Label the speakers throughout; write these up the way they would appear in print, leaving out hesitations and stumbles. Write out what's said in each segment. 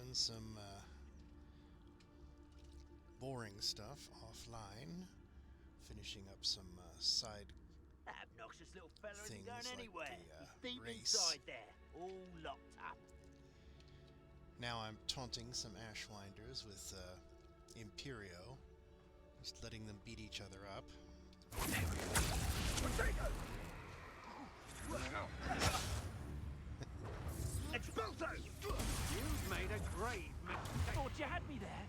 Speaker 1: doing some boring stuff offline, finishing up some side
Speaker 2: That obnoxious little fella isn't
Speaker 1: things
Speaker 2: going
Speaker 1: like
Speaker 2: anywhere.
Speaker 1: the
Speaker 2: He's deep
Speaker 1: race.
Speaker 2: inside there, all locked up.
Speaker 1: Now I'm taunting some Ashwinders with Imperio, just letting them beat each other up.
Speaker 2: Expulso!
Speaker 3: You've made a grave mistake.
Speaker 2: Thought you had me there.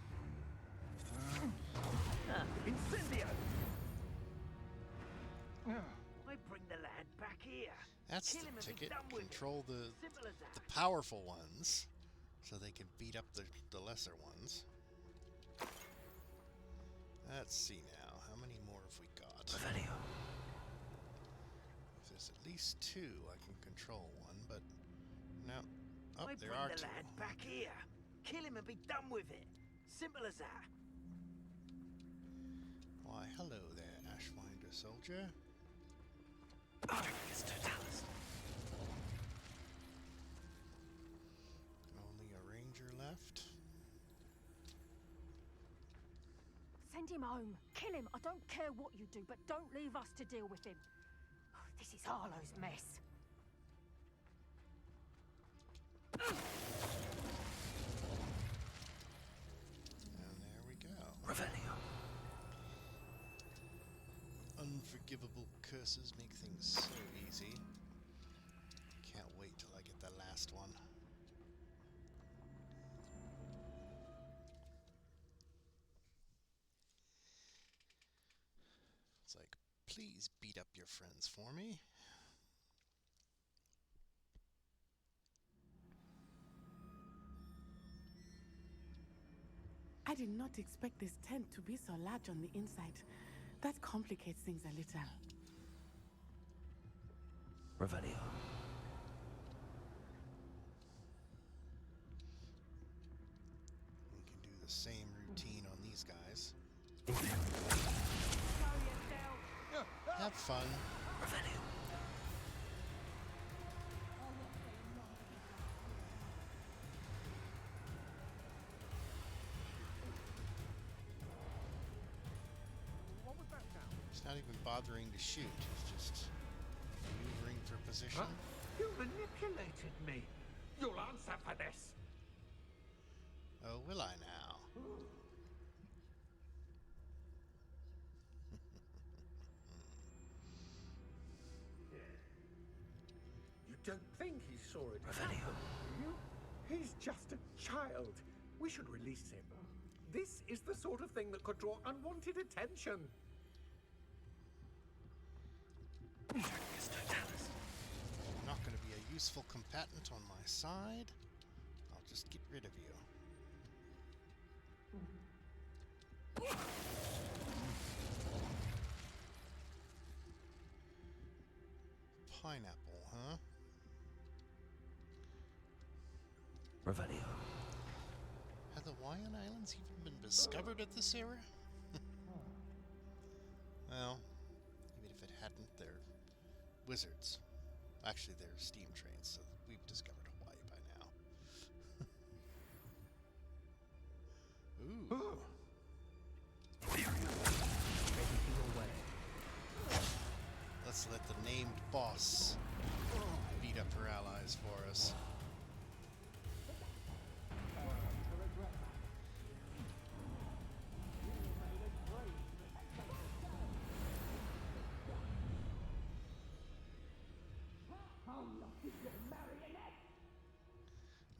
Speaker 2: Incendio! Why bring the lad back here?
Speaker 1: That's
Speaker 2: Kill
Speaker 1: the
Speaker 2: him and be
Speaker 1: ticket.
Speaker 2: done with
Speaker 1: Control
Speaker 2: it.
Speaker 1: the
Speaker 2: Simple as that.
Speaker 1: powerful ones, so they can beat up the lesser ones. Let's see now. How many more have we got? If there's at least 2, I can control one, but no. Oh,
Speaker 2: Why
Speaker 1: there
Speaker 2: bring
Speaker 1: are
Speaker 2: the
Speaker 1: 2.
Speaker 2: lad back here? Kill him and be done with it. Simple as that.
Speaker 1: Why, hello there, Ashwinder soldier. Only a ranger left.
Speaker 4: Send him home. Kill him. I don't care what you do, but don't leave us to deal with him. This is Harlow's mess.
Speaker 1: And there we go.
Speaker 5: Revelio.
Speaker 1: Unforgivable curses make things so easy. Can't wait till I get the last one. It's like, please beat up your friends for me.
Speaker 6: I did not expect this tent to be so large on the inside. That complicates things a little.
Speaker 5: Revelio.
Speaker 1: We can do the same routine on these guys. Have fun.
Speaker 5: Revelio.
Speaker 3: What was that sound?
Speaker 1: He's not even bothering to shoot. He's just maneuvering for position.
Speaker 3: You manipulated me. You'll answer for this.
Speaker 1: Oh, will I now?
Speaker 3: You don't think he saw it happen, do you? He's just a child. We should release him. This is the sort of thing that could draw unwanted attention.
Speaker 1: Not going to be a useful combatant on my side. I'll just get rid of you. Pineapple, huh?
Speaker 5: Revelio.
Speaker 1: Have the Hawaiian Islands even been discovered at this era? Well, even if it hadn't, they're wizards. Actually, they're steam trains, so we've discovered Hawaii by now. Ooh. Let's let the named boss beat up her allies for us.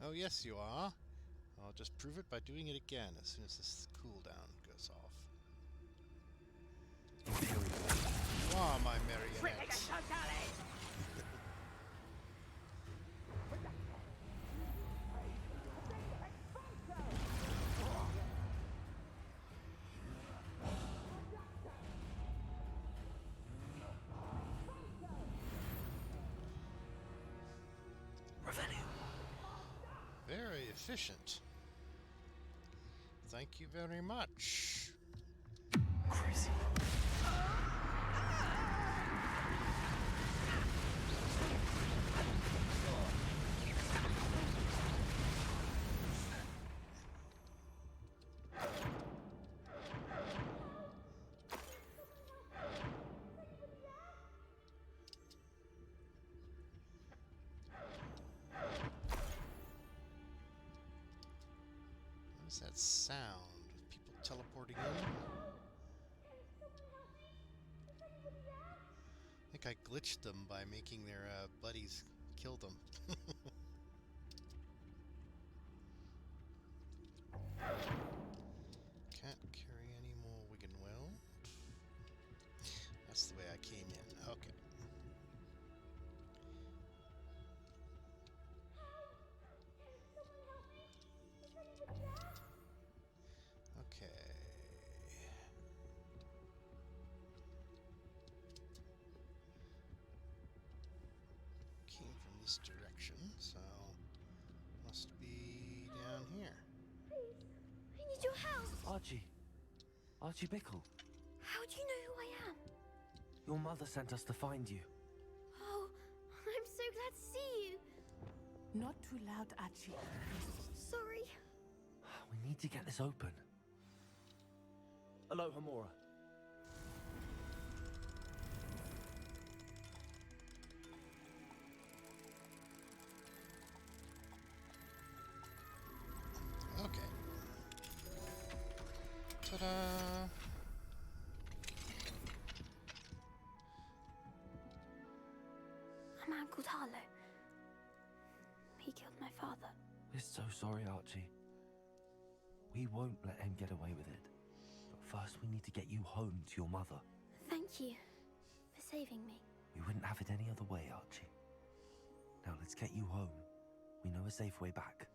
Speaker 1: Oh, yes, you are. I'll just prove it by doing it again as soon as this cooldown goes off. You are my marionette. Very efficient. Thank you very much.
Speaker 5: Crazy.
Speaker 1: What's that sound? People teleporting in? I think I glitched them by making their buddies kill them. Can't carry any more Wiggenweld. That's the way I came in. Okay. Okay. Came from this direction, so must be down here.
Speaker 7: I need your help.
Speaker 5: Archie. Archie Bickle.
Speaker 7: How do you know who I am?
Speaker 5: Your mother sent us to find you.
Speaker 7: Oh, I'm so glad to see you.
Speaker 6: Not too loud, Archie.
Speaker 7: Sorry.
Speaker 5: We need to get this open. Aloha, Mora.
Speaker 1: Okay. Ta-da!
Speaker 7: A man called Harlow. He killed my father.
Speaker 5: We're so sorry, Archie. We won't let him get away with it. But first, we need to get you home to your mother.
Speaker 7: Thank you for saving me.
Speaker 5: We wouldn't have it any other way, Archie. Now let's get you home. We know a safe way back.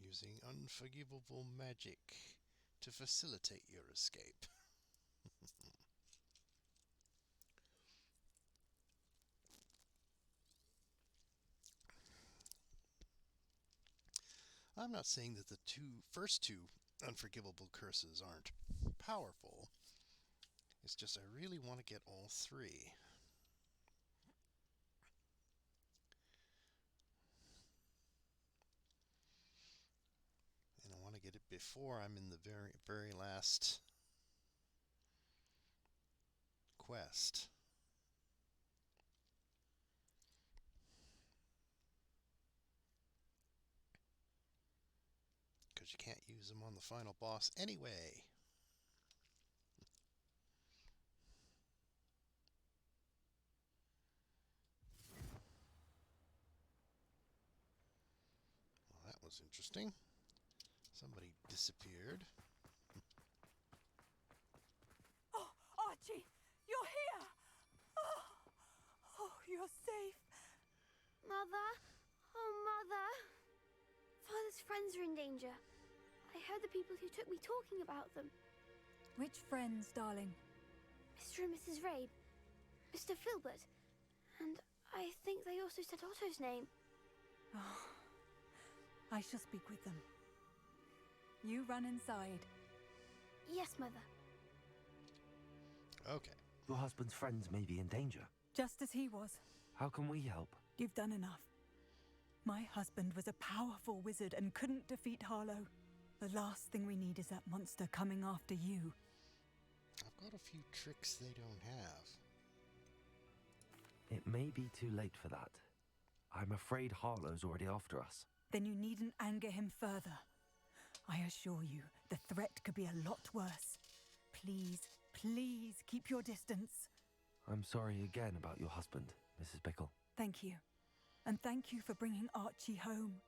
Speaker 1: Using unforgivable magic to facilitate your escape. I'm not saying that the first two unforgivable curses aren't powerful. It's just I really want to get all three. And I want to get it before I'm in the very, very last quest. Because you can't use them on the final boss anyway. Well, that was interesting. Somebody disappeared.
Speaker 4: Oh, Archie, you're here! Oh, you're safe.
Speaker 7: Mother? Oh, Mother. Father's friends are in danger. I heard the people who took me talking about them.
Speaker 4: Which friends, darling?
Speaker 7: Mr. and Mrs. Rabe. Mr. Filbert. And I think they also said Otto's name.
Speaker 4: Oh, I shall speak with them. You run inside.
Speaker 7: Yes, Mother.
Speaker 1: Okay.
Speaker 5: Your husband's friends may be in danger.
Speaker 4: Just as he was.
Speaker 5: How can we help?
Speaker 4: You've done enough. My husband was a powerful wizard and couldn't defeat Harlow. The last thing we need is that monster coming after you.
Speaker 1: I've got a few tricks they don't have.
Speaker 5: It may be too late for that. I'm afraid Harlow's already after us.
Speaker 4: Then you needn't anger him further. I assure you, the threat could be a lot worse. Please, please keep your distance.
Speaker 5: I'm sorry again about your husband, Mrs. Bickle.
Speaker 4: Thank you. And thank you for bringing Archie home.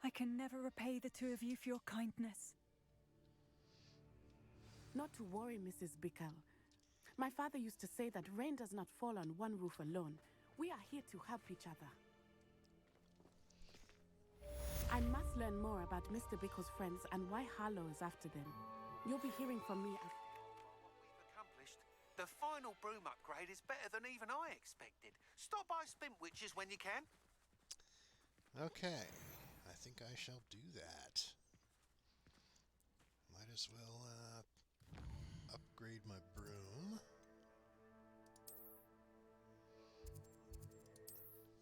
Speaker 4: I can never repay the two of you for your kindness.
Speaker 6: Not to worry, Mrs. Bickle. My father used to say that rain does not fall on one roof alone. We are here to help each other. I must learn more about Mr. Bickle's friends and why Harlow is after them. You'll be hearing from me
Speaker 8: What we've accomplished. The final broom upgrade is better than even I expected. Stop by Spintwitches when you can.
Speaker 1: Okay. I think I shall do that. Might as well upgrade my broom.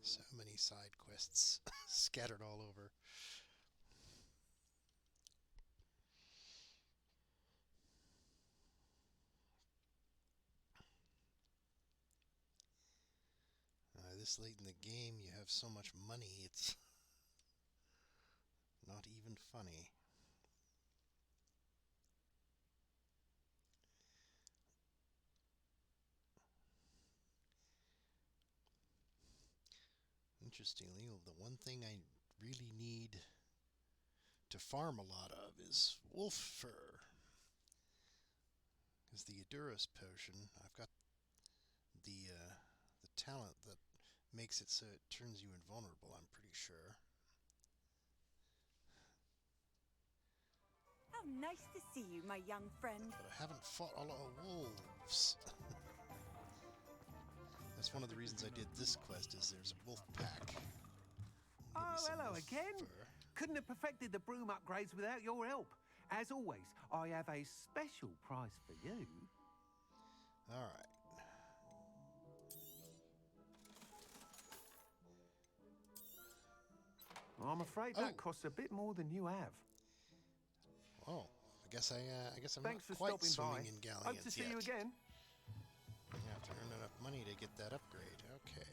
Speaker 1: So many side quests scattered all over. This late in the game, you have so much money, it's not even funny. Interestingly, the one thing I really need to farm a lot of is wolf fur. Because the Edurus potion, I've got the talent that makes it so it turns you invulnerable, I'm pretty sure.
Speaker 4: How nice to see you, my young friend.
Speaker 1: But I haven't fought a lot of wolves. That's one of the reasons I did this quest, is there's a wolf pack.
Speaker 8: Oh, hello again. Couldn't have perfected the broom upgrades without your help. As always, I have a special prize for you.
Speaker 1: All right.
Speaker 8: I'm afraid that costs a bit more than you have.
Speaker 1: Oh, I guess I'm
Speaker 8: Thanks
Speaker 1: not
Speaker 8: for
Speaker 1: quite
Speaker 8: stopping
Speaker 1: swimming
Speaker 8: by.
Speaker 1: in galleons
Speaker 8: Hope to see
Speaker 1: yet.
Speaker 8: you again.
Speaker 1: I have to earn enough money to get that upgrade. Okay,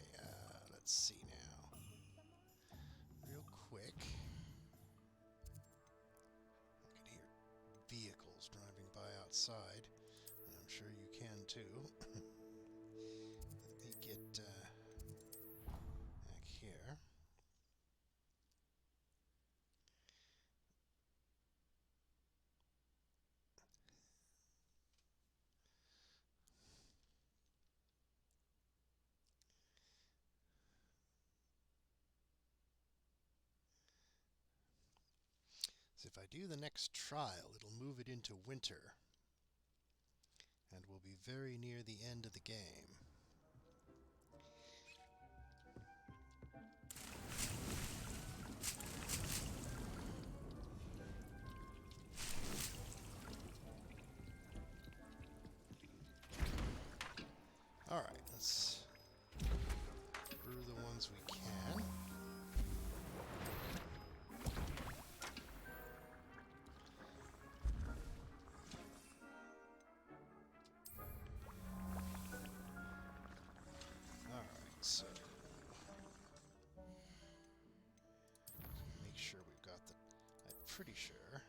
Speaker 1: let's see now. Real quick. I can hear vehicles driving by outside, and I'm sure you can too. Let me get back here. So if I do the next trial, it'll move it into winter, and we'll be very near the end of the game. All right, let's brew the ones we can. So, make sure we've got I'm pretty sure.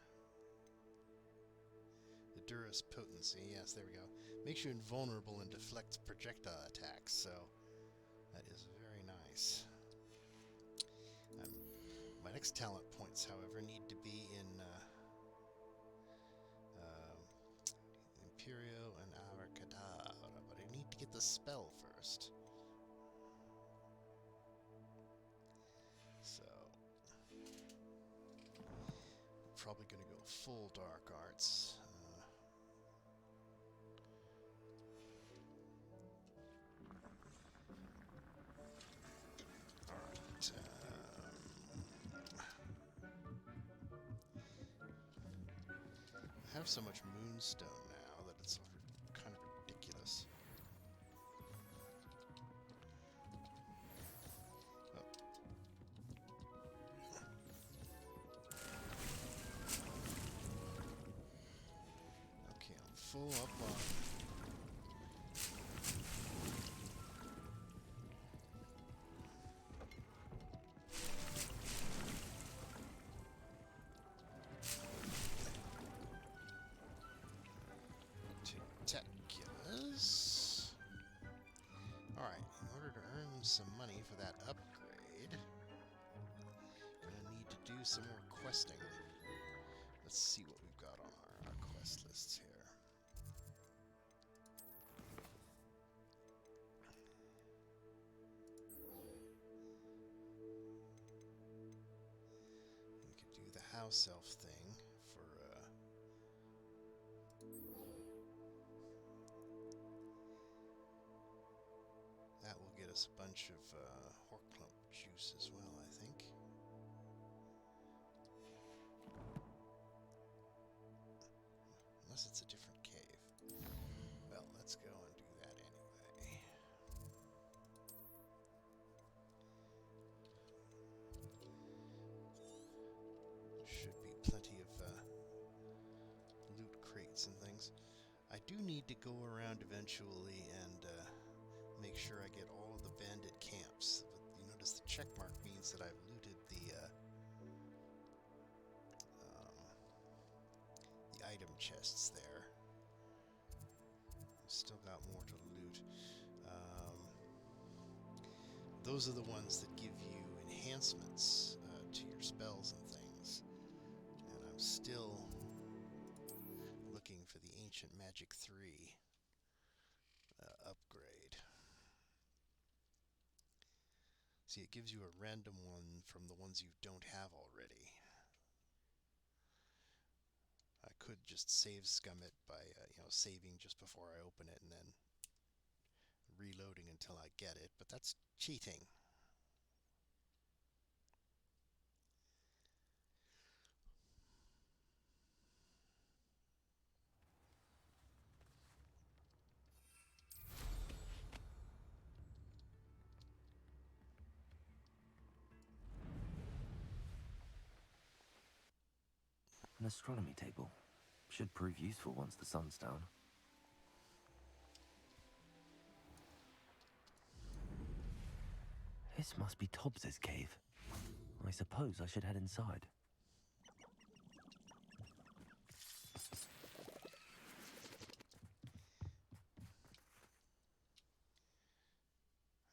Speaker 1: Edurus potency, yes, there we go. Makes you invulnerable and deflects projectile attacks, so that is very nice. My next talent points, however, need to be in Imperio and Abracadabra, but I need to get the spell first. So, probably going to go full dark arts. Alright. I have so much moonstone now that it's kind of ridiculous. Okay, I'm full up on... Tentaculous. Alright, in order to earn some money for that upgrade, gonna need to do some more questing. Let's see what we've got on our quest lists here. We could do the house elf thing for that will get us a bunch of Horklump juice as well, I think. Unless it's a different cave. Well, let's go and do that anyway. Should be plenty of loot crates and things. I do need to go around eventually and make sure I get all of the bandit camps. But you notice the check mark means that I've looted the item chests there. Still got more to loot. Those are the ones that give you enhancements to your spells and things. And I'm still looking for the Ancient Magic 3 upgrade. See, it gives you a random one from the ones you don't have already. I could just save scum it by, saving just before I open it and then reloading until I get it, but that's cheating.
Speaker 5: An astronomy table. Should prove useful once the sun's down. This must be Tobbs's cave. I suppose I should head inside.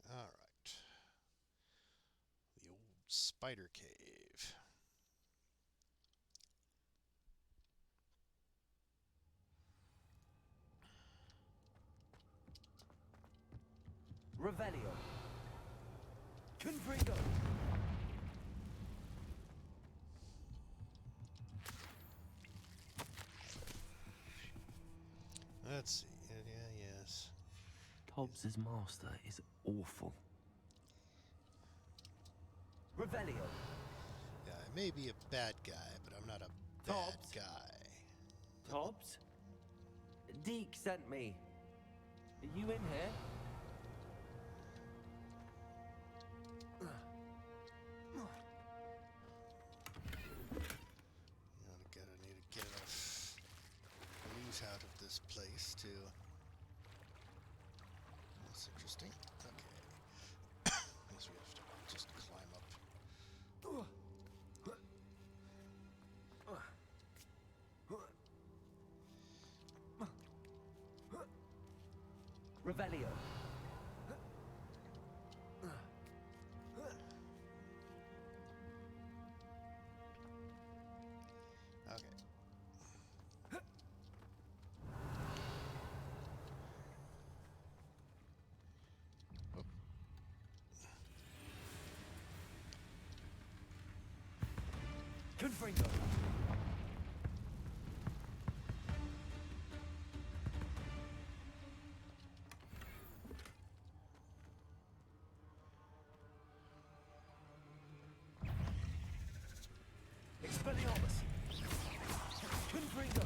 Speaker 1: All right. The old spider cave.
Speaker 5: Revelio. Confringo.
Speaker 1: Let's see. Yes.
Speaker 5: Tobbs's master is awful. Revelio.
Speaker 1: Yeah, I may be a bad guy, but I'm not a bad
Speaker 5: Tobbs?
Speaker 1: guy.
Speaker 5: Tobbs? Deke sent me. Are you in here?
Speaker 1: I need to get enough loot out of this place to... That's interesting. Okay. Guess we have to just climb up.
Speaker 5: Revelio.
Speaker 1: Okay.
Speaker 5: Confringo. Expelliarmus. Confringo.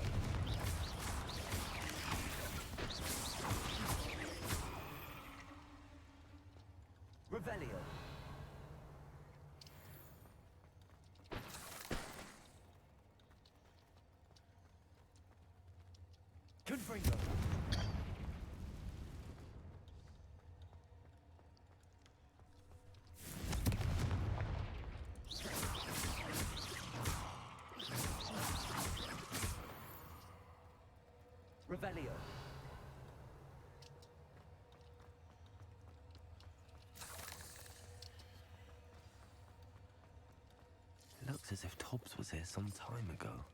Speaker 5: Revelio. Confringo. Revelio. Looks as if Tobbs was here some time ago.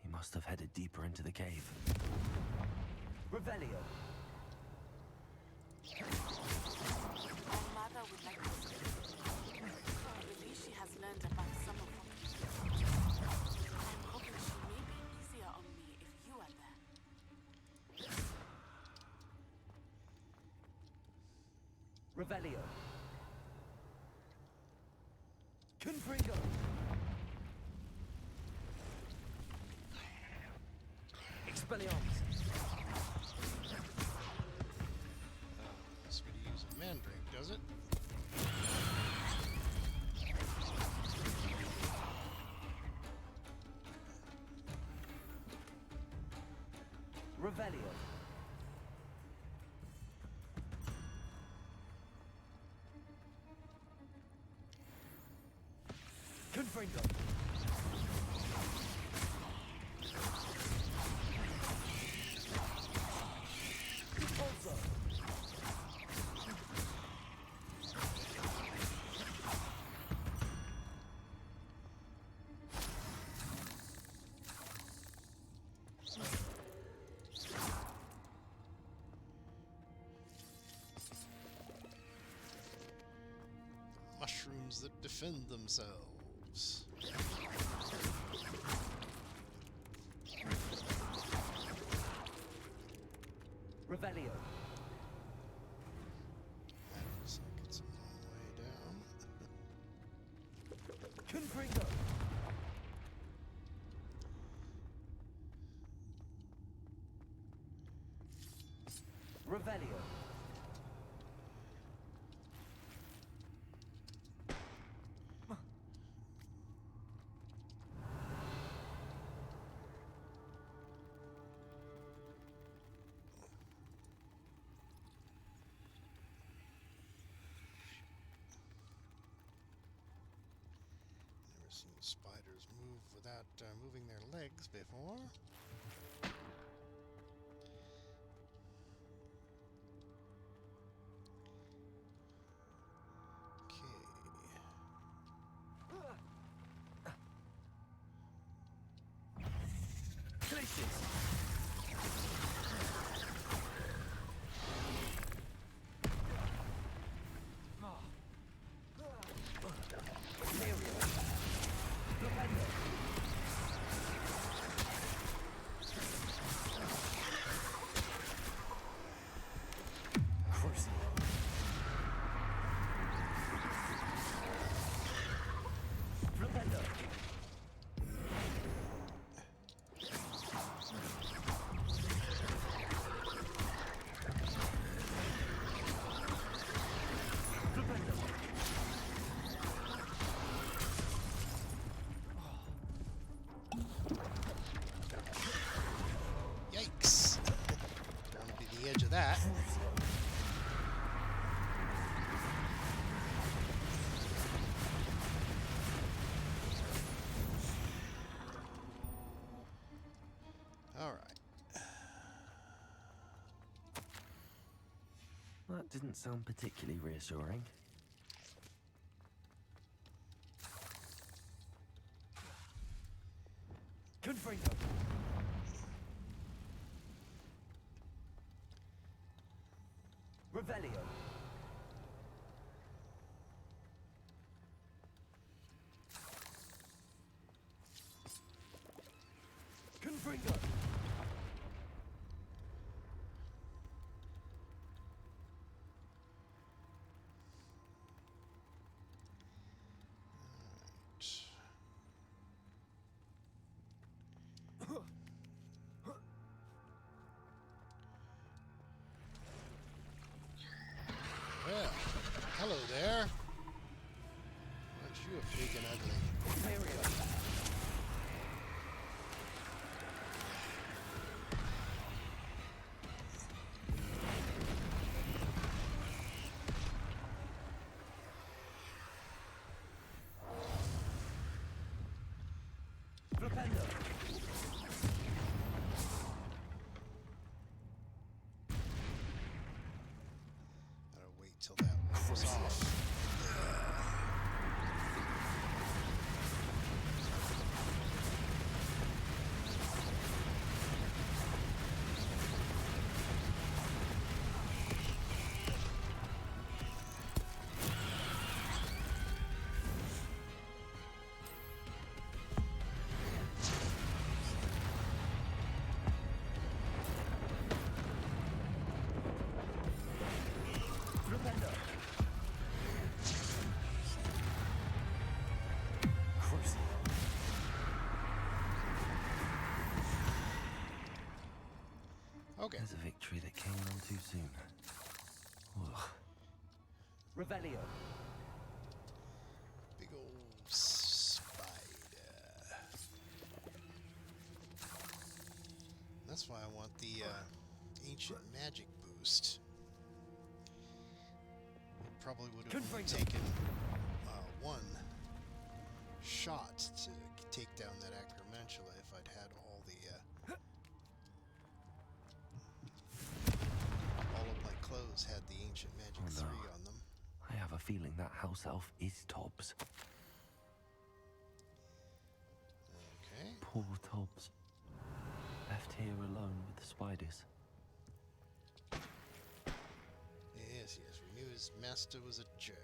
Speaker 5: He must have headed deeper into the cave. Revelio.
Speaker 6: My mother would like to speak. I believe she has learned about some of them. I'm hoping she may be easier on me if you are there.
Speaker 5: Revelio. Confringo. Expelliarmus.
Speaker 1: Must be to use a mandrake, does it?
Speaker 5: Revelio. Confringo.
Speaker 1: brooms that defend themselves.
Speaker 5: Revelio.
Speaker 1: That looks like it's a long way down.
Speaker 5: Confringo. Revelio.
Speaker 1: Never seen spiders move without moving their legs before.
Speaker 5: Places.
Speaker 1: Yikes! Don't want to be the edge of that. Alright.
Speaker 5: That didn't sound particularly reassuring. Confringo. Revelio. Confringo.
Speaker 1: Well, hello there. Aren't you a big and ugly?
Speaker 5: Flipendo.
Speaker 1: Gotta wait till that wears off. Okay.
Speaker 5: There's a victory that came on too soon. Ugh. Revelio.
Speaker 1: Big old spider. That's why I want the ancient magic boost. It probably would have only taken one shot to take down that Acromantula if I'd had all the all of my clothes had the ancient magic 3 on them.
Speaker 5: I have a feeling that house elf is Tobbs.
Speaker 1: Okay.
Speaker 5: Poor Tobbs. Left here alone with the spiders.
Speaker 1: Yes, we knew his master was a jerk.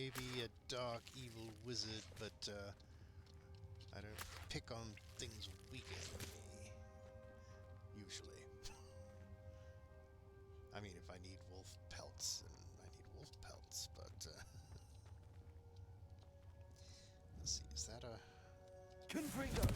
Speaker 1: Maybe a dark, evil wizard, but I don't pick on things weaker than me. Usually. I mean, if I need wolf pelts, then I need wolf pelts, but let's see, is that a...
Speaker 5: Confringo!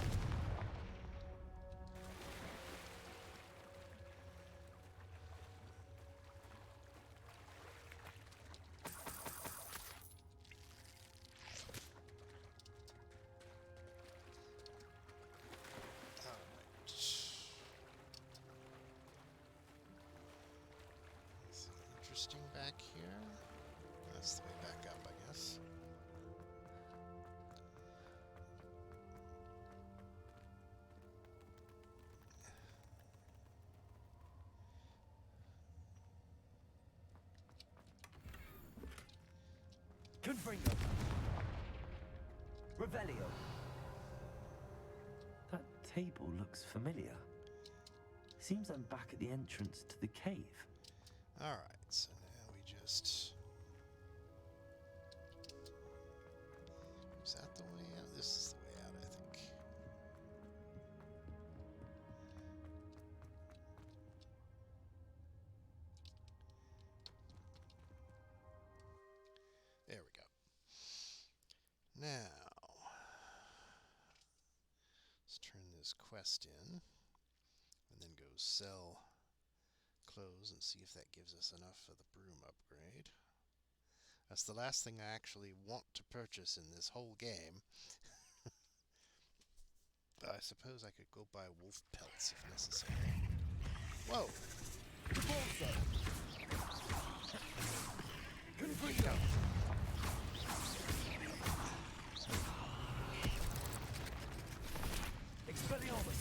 Speaker 1: Interesting back here. That's the way back up, I guess.
Speaker 5: Confringo! Revelio! That table looks familiar. Seems I'm back at the entrance to the cave.
Speaker 1: Alright, so now we just... Is that the way out? This is the way out, I think. There we go. Now, let's turn this quest in, and then go sell clothes and see if that gives us enough for the broom upgrade. That's the last thing I actually want to purchase in this whole game. But I suppose I could go buy wolf pelts if necessary. Whoa!
Speaker 5: Confringo! Expelliarmus!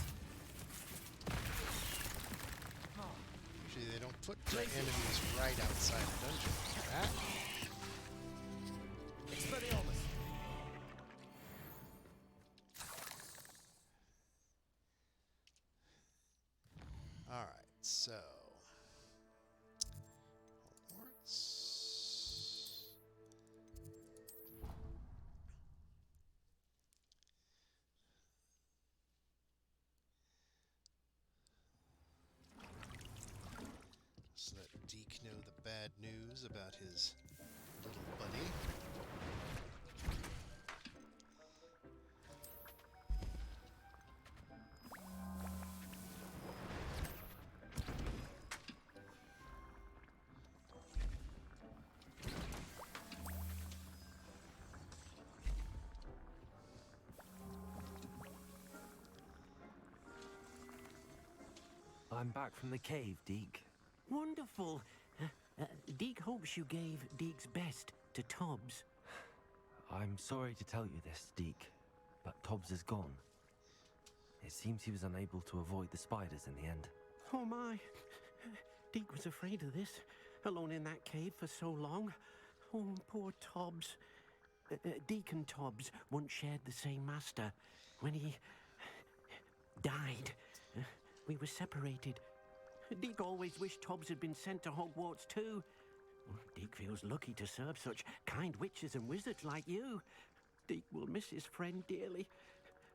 Speaker 1: Usually they don't put enemies right outside a dungeon like that.
Speaker 5: Expelliarmus!
Speaker 1: Alright, so... Hogwarts... Let's let Deke know the bad news about his little buddy.
Speaker 5: I'm back from the cave, Deke.
Speaker 2: Wonderful. Deke hopes you gave Deke's best to Tobbs.
Speaker 5: I'm sorry to tell you this, Deke, but Tobbs is gone. It seems he was unable to avoid the spiders in the end.
Speaker 2: Oh my. Deke was afraid of this, alone in that cave for so long. Oh, poor Tobbs. Deke and Tobbs once shared the same master. When he died, we were separated. Deke always wished Tobbs had been sent to Hogwarts too. Deke feels lucky to serve such kind witches and wizards like you. Deke will miss his friend dearly,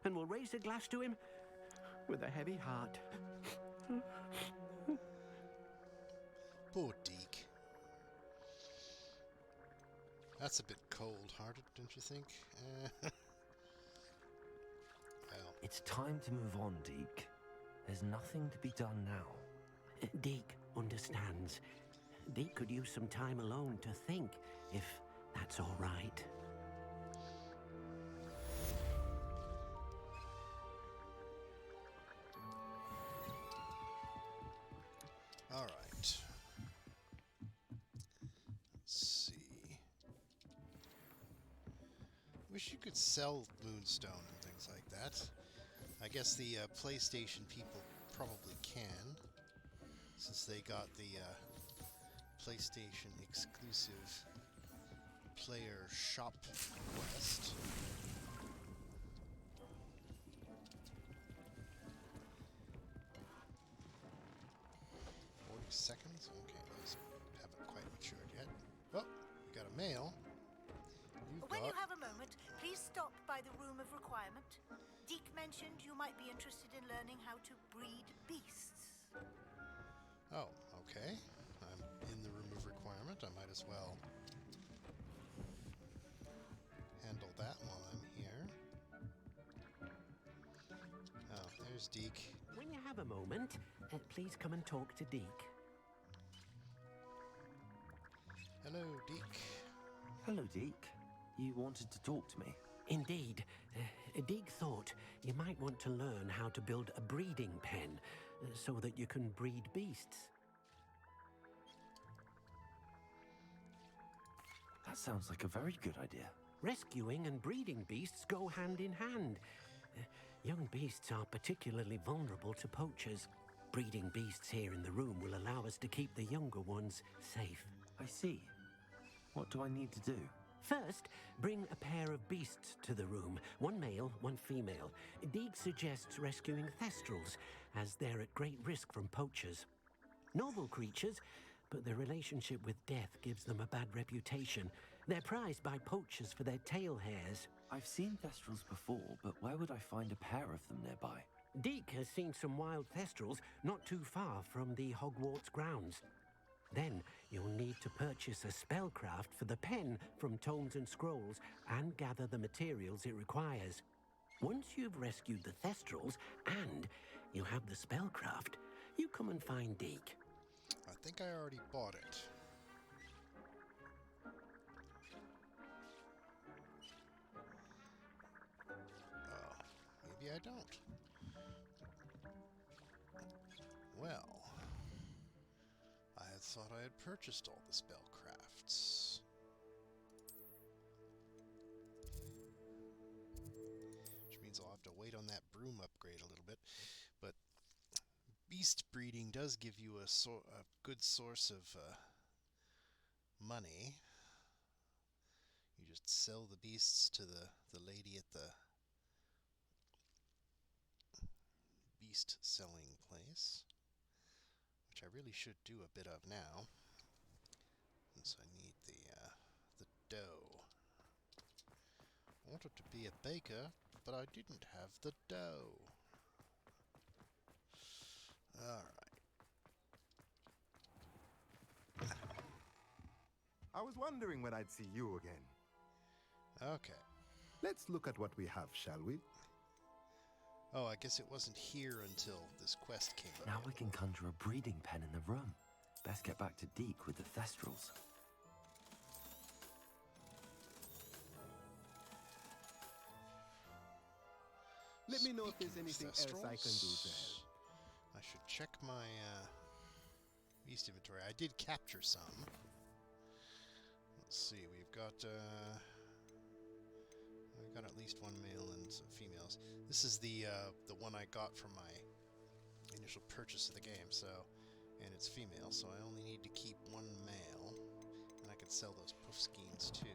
Speaker 2: and will raise a glass to him with a heavy heart.
Speaker 1: Poor Deke. That's a bit cold-hearted, don't you think? Well.
Speaker 5: It's time to move on, Deke. There's nothing to be done now.
Speaker 2: Deke understands. Deke could use some time alone to think, if that's all right.
Speaker 1: All right. Let's see. Wish you could sell Moonstone and things like that. I guess the PlayStation people probably can, since they got the PlayStation exclusive player shop quest. Seconds? Okay, those haven't quite matured yet. Oh, we got a mail.
Speaker 9: remove requirement. Deke mentioned you might be interested in learning how to breed beasts.
Speaker 1: Oh, okay. I'm in the remove requirement. I might as well handle that while I'm here. Oh, there's Deke.
Speaker 2: When you have a moment, please come and talk to Deke.
Speaker 1: Hello, Deke.
Speaker 5: Hello, Deke. You wanted to talk to me?
Speaker 2: Indeed. Deke thought you might want to learn how to build a breeding pen so that you can breed beasts.
Speaker 5: That sounds like a very good idea.
Speaker 2: Rescuing and breeding beasts go hand in hand. Young beasts are particularly vulnerable to poachers. Breeding beasts here in the room will allow us to keep the younger ones safe.
Speaker 5: I see. What do I need to do?
Speaker 2: First, bring a pair of beasts to the room. One male, one female. Deke suggests rescuing thestrals, as they're at great risk from poachers. Noble creatures, but their relationship with death gives them a bad reputation. They're prized by poachers for their tail hairs.
Speaker 5: I've seen thestrals before, but where would I find a pair of them nearby?
Speaker 2: Deke has seen some wild thestrals not too far from the Hogwarts grounds. Then you'll need to purchase a spellcraft for the pen from Tomes and Scrolls and gather the materials it requires. Once you've rescued the thestrals and you have the spellcraft, you come and find Deke.
Speaker 1: I think I already bought it. Oh, maybe I don't. Well, I had thought I had purchased all the spellcrafts. Which means I'll have to wait on that broom upgrade a little bit. But beast breeding does give you a good source of money. You just sell the beasts to the lady at the beast selling place, which I really should do a bit of now, since I need the dough. I wanted to be a baker, but I didn't have the dough. Alright.
Speaker 10: I was wondering when I'd see you again.
Speaker 1: Okay.
Speaker 10: Let's look at what we have, shall we?
Speaker 1: Oh, I guess it wasn't here until this quest came up.
Speaker 5: Now we can conjure a breeding pen in the room. Best get back to Deke with the thestrals.
Speaker 10: Let me know if there's anything else I can do to help.
Speaker 1: I should check my beast inventory. I did capture some. Let's see, we've got at least one male and some females. This is the one I got from my initial purchase of the game, so, and it's female, so I only need to keep one male, and I can sell those poof skeins too.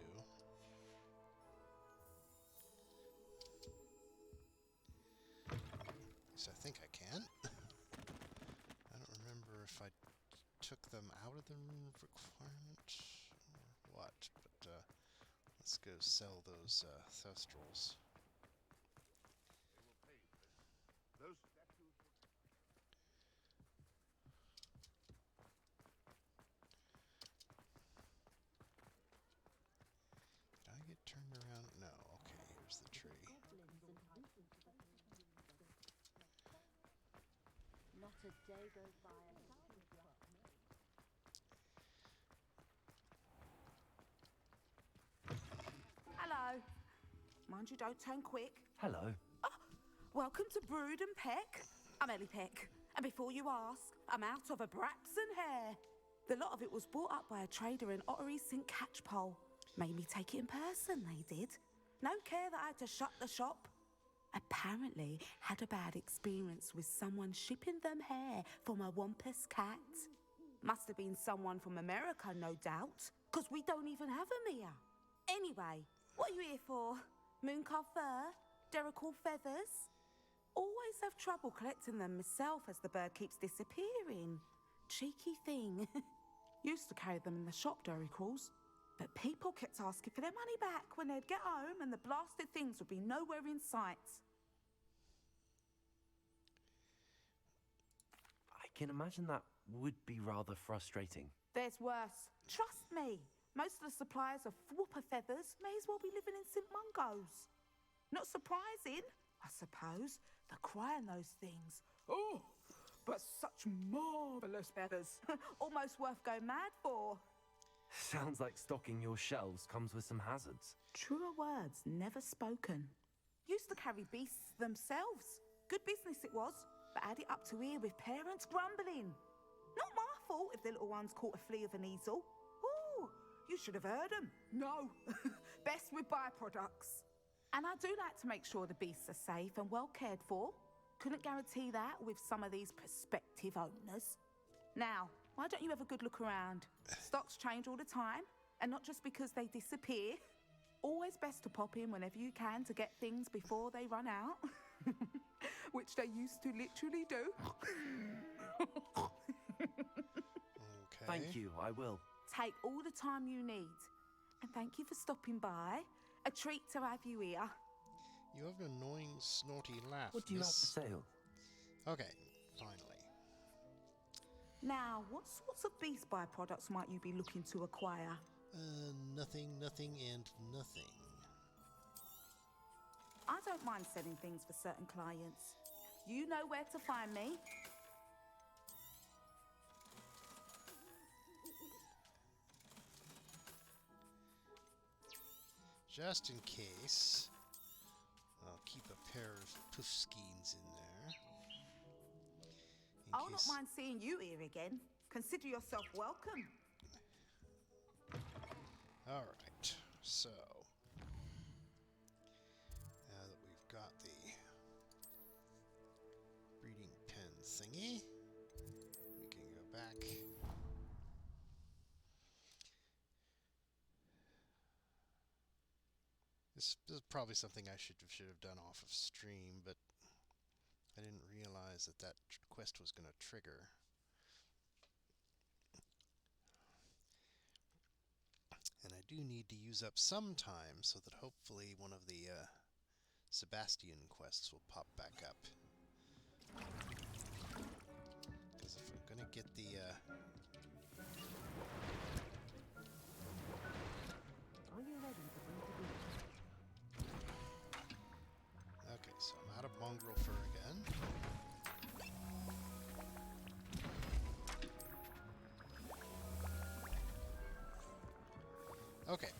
Speaker 1: So I think I can. I don't remember if I took them out of the requirement or what, but let's go sell those thestrals. Did I get turned around? No. Okay, here's the tree.
Speaker 6: Not a day goes by.
Speaker 9: Hello. Mind you don't turn quick.
Speaker 5: Hello.
Speaker 9: Welcome to Brood and Peck. I'm Ellie Peck. And before you ask, I'm out of a Braxton hair. The lot of it was bought up by a trader in Ottery St. Catchpole. Made me take it in person, they did. No care that I had to shut the shop. Apparently had a bad experience with someone shipping them hair for my Wampus cat. Must have been someone from America, no doubt, because we don't even have them here. Anyway, what are you here for? Mooncar fur? Derrickle feathers? Always have trouble collecting them myself as the bird keeps disappearing. Cheeky thing. Used to carry them in the shop, Derrickles. But people kept asking for their money back when they'd get home and the blasted things would be nowhere in sight.
Speaker 5: I can imagine that would be rather frustrating.
Speaker 9: There's worse. Trust me. Most of the suppliers of whooper feathers may as well be living in St. Mungo's. Not surprising, I suppose. The cry on those things. Oh, but such marvellous feathers. Almost worth going mad for.
Speaker 5: Sounds like stocking your shelves comes with some hazards.
Speaker 9: Truer words never spoken. Used to carry beasts themselves. Good business it was, but add it up to here with parents grumbling. Not my fault if the little ones caught a flea of an easel. Ooh, you should have heard them. No, best with byproducts. And I do like to make sure the beasts are safe and well cared for. Couldn't guarantee that with some of these prospective owners. Now, why don't you have a good look around? Stocks change all the time, and not just because they disappear. Always best to pop in whenever you can to get things before they run out. Which they used to literally do.
Speaker 1: Okay.
Speaker 5: Thank you, I will.
Speaker 9: Take all the time you need. And thank you for stopping by. A treat to have you here.
Speaker 1: You have an annoying, snorty laugh.
Speaker 5: What do you have
Speaker 1: miss.
Speaker 5: for sale?
Speaker 1: Okay, finally.
Speaker 9: Now, what sorts of beast byproducts might you be looking to acquire?
Speaker 1: Nothing, and nothing.
Speaker 9: I don't mind selling things for certain clients. You know where to find me.
Speaker 1: Just in case, I'll keep a pair of puffskeins in there.
Speaker 9: I'll not mind seeing you here again. Consider yourself welcome.
Speaker 1: Alright, so now that we've got the breeding pen thingy, we can go back. This is probably something I should have done off of stream, but I didn't realize that quest was going to trigger. And I do need to use up some time so that hopefully one of the Sebastian quests will pop back up. Because if I'm going to get the...
Speaker 2: Are you ready to bring the beast?
Speaker 1: Okay, so I'm out of mongrel fur again. Okay.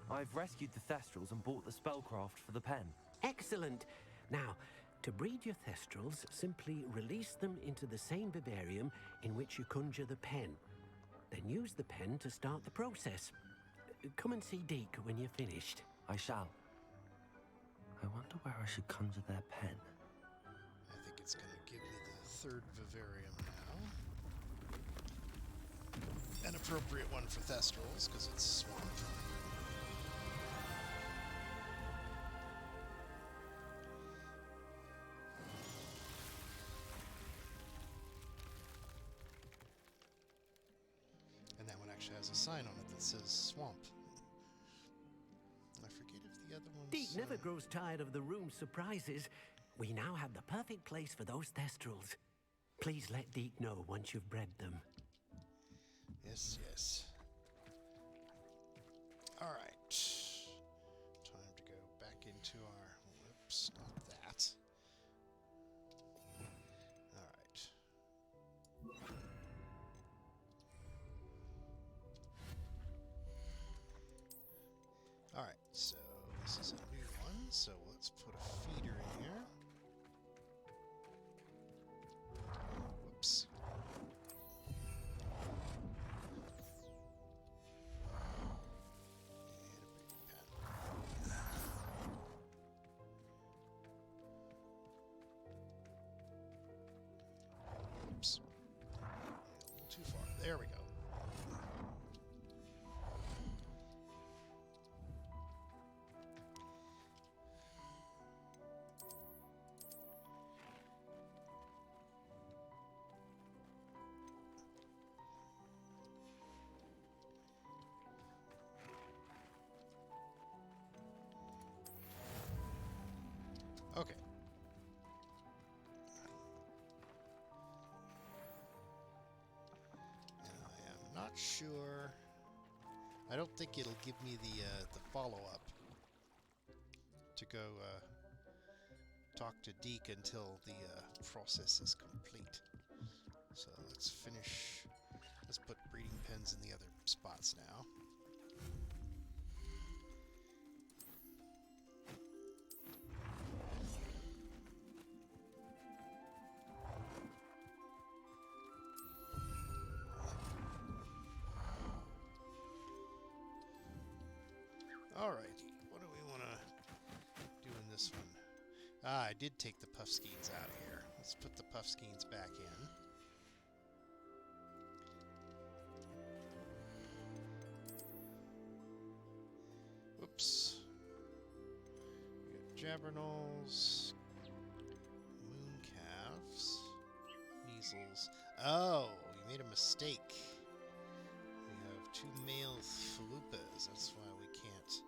Speaker 5: I've rescued the Thestrals and bought the spellcraft for the pen.
Speaker 2: Excellent. Now, to breed your Thestrals, simply release them into the same vivarium in which you conjure the pen. Then use the pen to start the process. Come and see Deke when you're finished.
Speaker 5: I shall. I wonder where I should conjure their pen.
Speaker 1: I think it's going to give me the third vivarium now. An appropriate one for Thestrals, because it's swamp. And that one actually has a sign on it that says swamp. I forget if the other one's...
Speaker 2: Deke never grows tired of the room's surprises. We now have the perfect place for those Thestrals. Please let Deke know once you've bred them.
Speaker 1: Yes, yes. Alright. Time to go back into our... Whoops, not that. Alright. Alright, so this is a new one, so let's put a feeder in here. Whoops. Oops. A little too far. There we go. not sure. I don't think it'll give me the follow-up to go talk to Deke until the process is complete. So let's finish. Let's put breeding pens in the other spots now. Alrighty, what do we want to do in this one? Ah, I did take the puffskeins out of here. Let's put the puffskeins back in. Whoops. We got Jabbernals, moon calves, measles. Oh, you made a mistake. We have 2 male Falupas. That's why we can't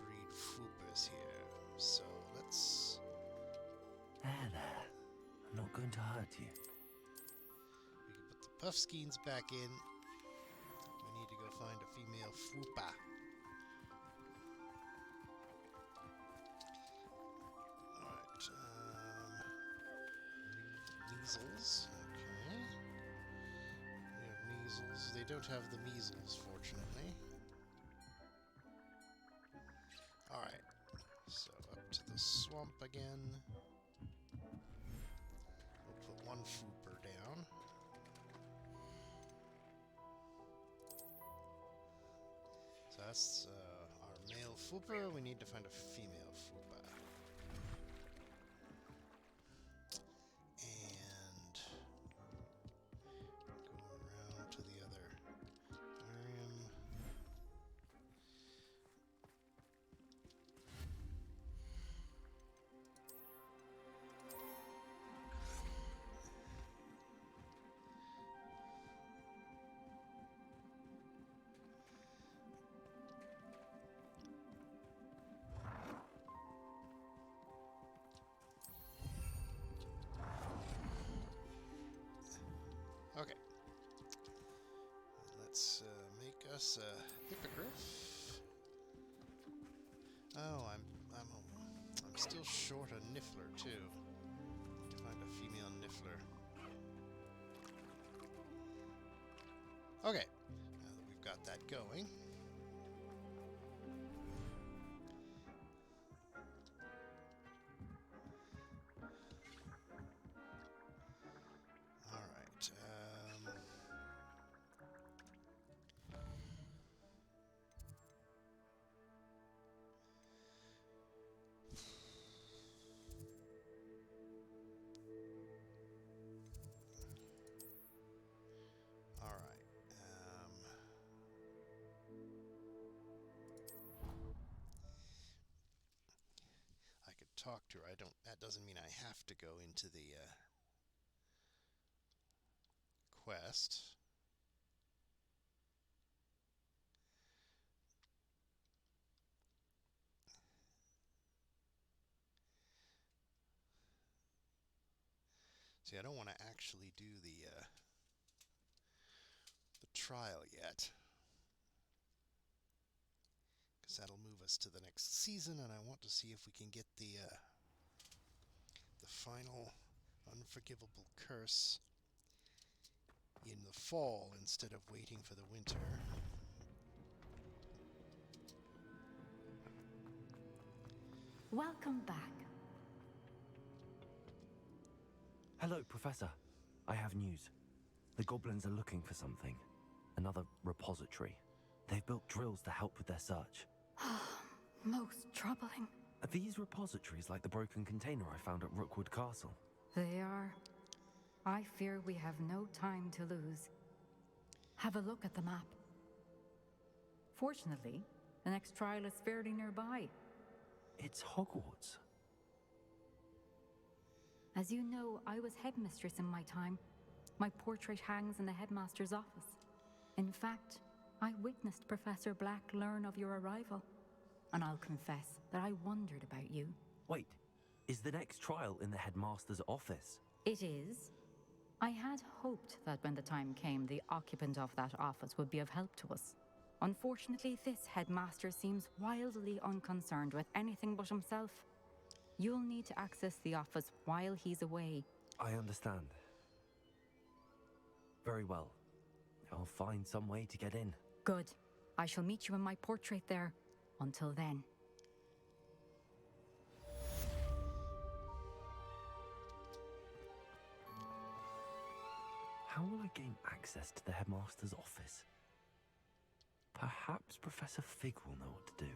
Speaker 1: breed Fupas here. So let's...
Speaker 5: There. I'm not going to hurt you.
Speaker 1: We can put the puffskeins back in. We need to go find a female Fupa. Alright, measles. Okay. We have measles. They don't have the measles, fortunately. Alright. So up to the swamp again. We'll put 1 Fooper down. So that's our male Fooper. We need to find a female Foopa. And go around to the other aquarium. Okay. Let's make us a hippogriff. Oh, I'm still short a Niffler too. Need to find a female Niffler. Okay. Now that we've got that going. Talk to her. I don't. That doesn't mean I have to go into the quest. See, I don't want to actually do the trial yet, because that'll move us to the next season, and I want to see if we can get the final unforgivable curse in the fall instead of waiting for the winter.
Speaker 4: Welcome back.
Speaker 5: Hello, Professor. I have news. The goblins are looking for something. Another repository. They've built drills to help with their search.
Speaker 4: Most troubling.
Speaker 5: Are these repositories like the broken container I found at Rookwood Castle?
Speaker 4: They are. I fear we have no time to lose. Have a look at the map. Fortunately, the next trial is fairly nearby.
Speaker 5: It's Hogwarts.
Speaker 4: As you know, I was headmistress in my time. My portrait hangs in the headmaster's office. In fact, I witnessed Professor Black learn of your arrival. And I'll confess that I wondered about you.
Speaker 5: Wait, is the next trial in the headmaster's office?
Speaker 4: It is. I had hoped that when the time came, the occupant of that office would be of help to us. Unfortunately, this headmaster seems wildly unconcerned with anything but himself. You'll need to access the office while he's away.
Speaker 5: I understand. Very well. I'll find some way to get in.
Speaker 4: Good. I shall meet you in my portrait there. Until then.
Speaker 5: How will I gain access to the headmaster's office? Perhaps Professor Fig will know what to do.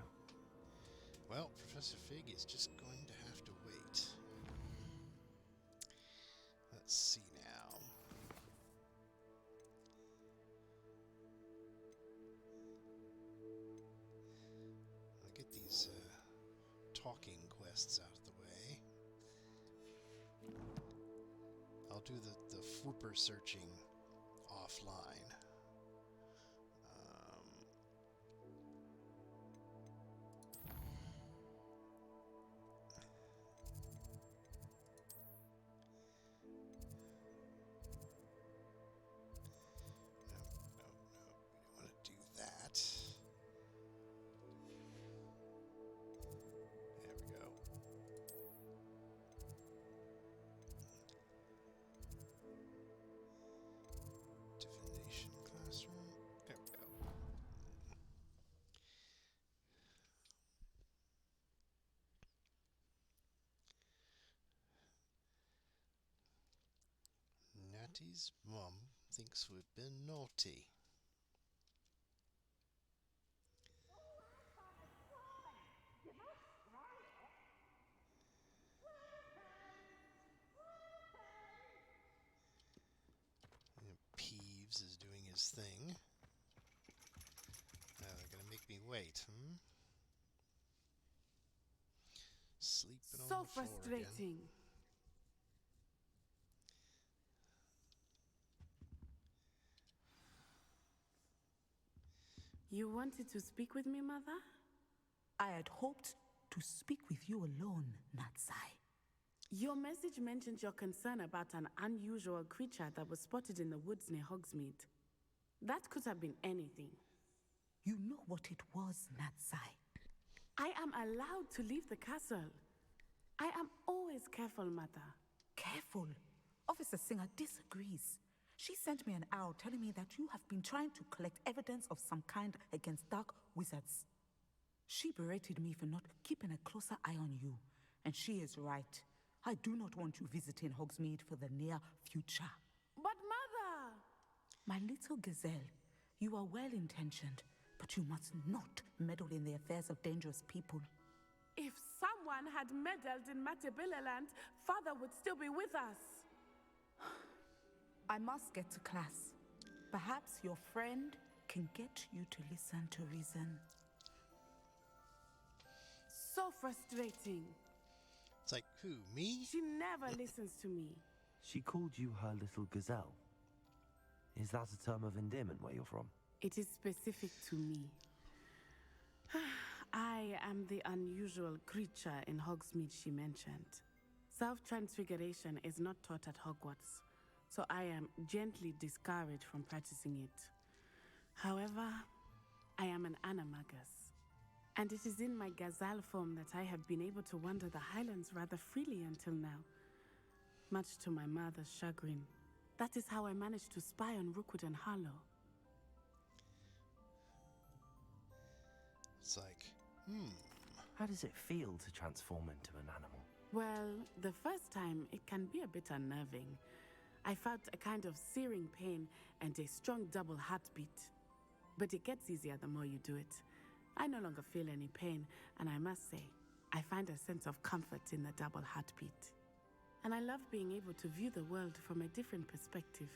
Speaker 1: Well, Professor Fig is just going to have to wait. Let's see now. I'll get these talking quests out of the way. I'll do the Fwooper searching offline. Natty's mum thinks we've been naughty. And Peeves is doing his thing. Now they're gonna make me wait, Sleeping on
Speaker 6: So
Speaker 1: the floor
Speaker 6: frustrating.
Speaker 1: again.
Speaker 6: You wanted to speak with me, Mother?
Speaker 9: I had hoped to speak with you alone, Natsai.
Speaker 6: Your message mentioned your concern about an unusual creature that was spotted in the woods near Hogsmeade. That could have been anything.
Speaker 9: You know what it was, Natsai.
Speaker 6: I am allowed to leave the castle. I am always careful, Mother.
Speaker 9: Careful. Officer Singer disagrees. She sent me an owl telling me that you have been trying to collect evidence of some kind against dark wizards. She berated me for not keeping a closer eye on you, and she is right. I do not want you visiting Hogsmeade for the near future.
Speaker 6: But Mother!
Speaker 9: My little gazelle, you are well-intentioned, but you must not meddle in the affairs of dangerous people.
Speaker 6: If someone had meddled in Matabeleland, Father would still be with us.
Speaker 9: I must get to class. Perhaps your friend can get you to listen to reason.
Speaker 6: So frustrating.
Speaker 1: It's like, who, me?
Speaker 6: She never listens to me.
Speaker 5: She called you her little gazelle. Is that a term of endearment where you're from?
Speaker 6: It is specific to me. I am the unusual creature in Hogsmeade she mentioned. Self-transfiguration is not taught at Hogwarts, so I am gently discouraged from practicing it. However, I am an animagus, and it is in my gazelle form that I have been able to wander the Highlands rather freely until now, much to my mother's chagrin. That is how I managed to spy on Rookwood and Harlow.
Speaker 1: It's like,
Speaker 5: How does it feel to transform into an animal?
Speaker 6: Well, the first time, it can be a bit unnerving. I felt a kind of searing pain and a strong double heartbeat. But it gets easier the more you do it. I no longer feel any pain, and I must say, I find a sense of comfort in the double heartbeat. And I love being able to view the world from a different perspective.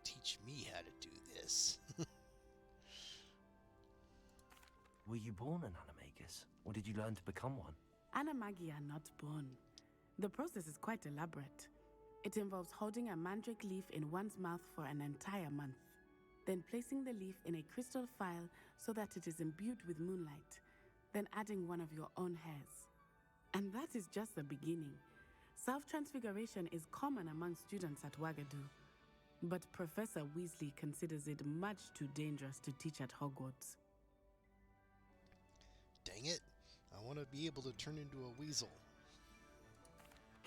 Speaker 1: teach me how to do this.
Speaker 5: Were you born an animagus, or did you learn to become one?
Speaker 6: Animagi are not born. The process is quite elaborate. It involves holding a mandrake leaf in one's mouth for an entire month, then placing the leaf in a crystal phial so that it is imbued with moonlight, then adding one of your own hairs. And that is just the beginning. Self-transfiguration is common among students at Wagadu, but Professor Weasley considers it much too dangerous to teach at Hogwarts.
Speaker 1: Dang it. I want to be able to turn into a weasel.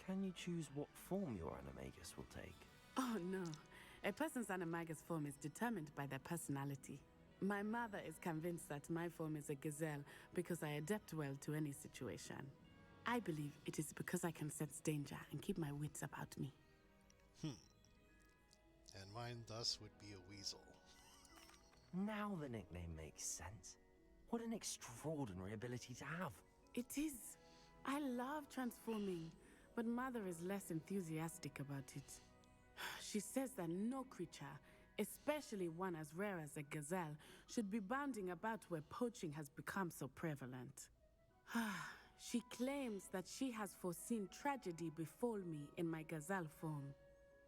Speaker 5: Can you choose what form your animagus will take?
Speaker 6: Oh no, a person's animagus form is determined by their personality. My mother is convinced that my form is a gazelle because I adapt well to any situation. I believe it is because I can sense danger and keep my wits about me.
Speaker 1: And mine thus would be a weasel.
Speaker 5: Now the nickname makes sense. What an extraordinary ability to have.
Speaker 6: It is. I love transforming, but Mother is less enthusiastic about it. She says that no creature, especially one as rare as a gazelle, should be bounding about where poaching has become so prevalent. She claims that she has foreseen tragedy befall me in my gazelle form.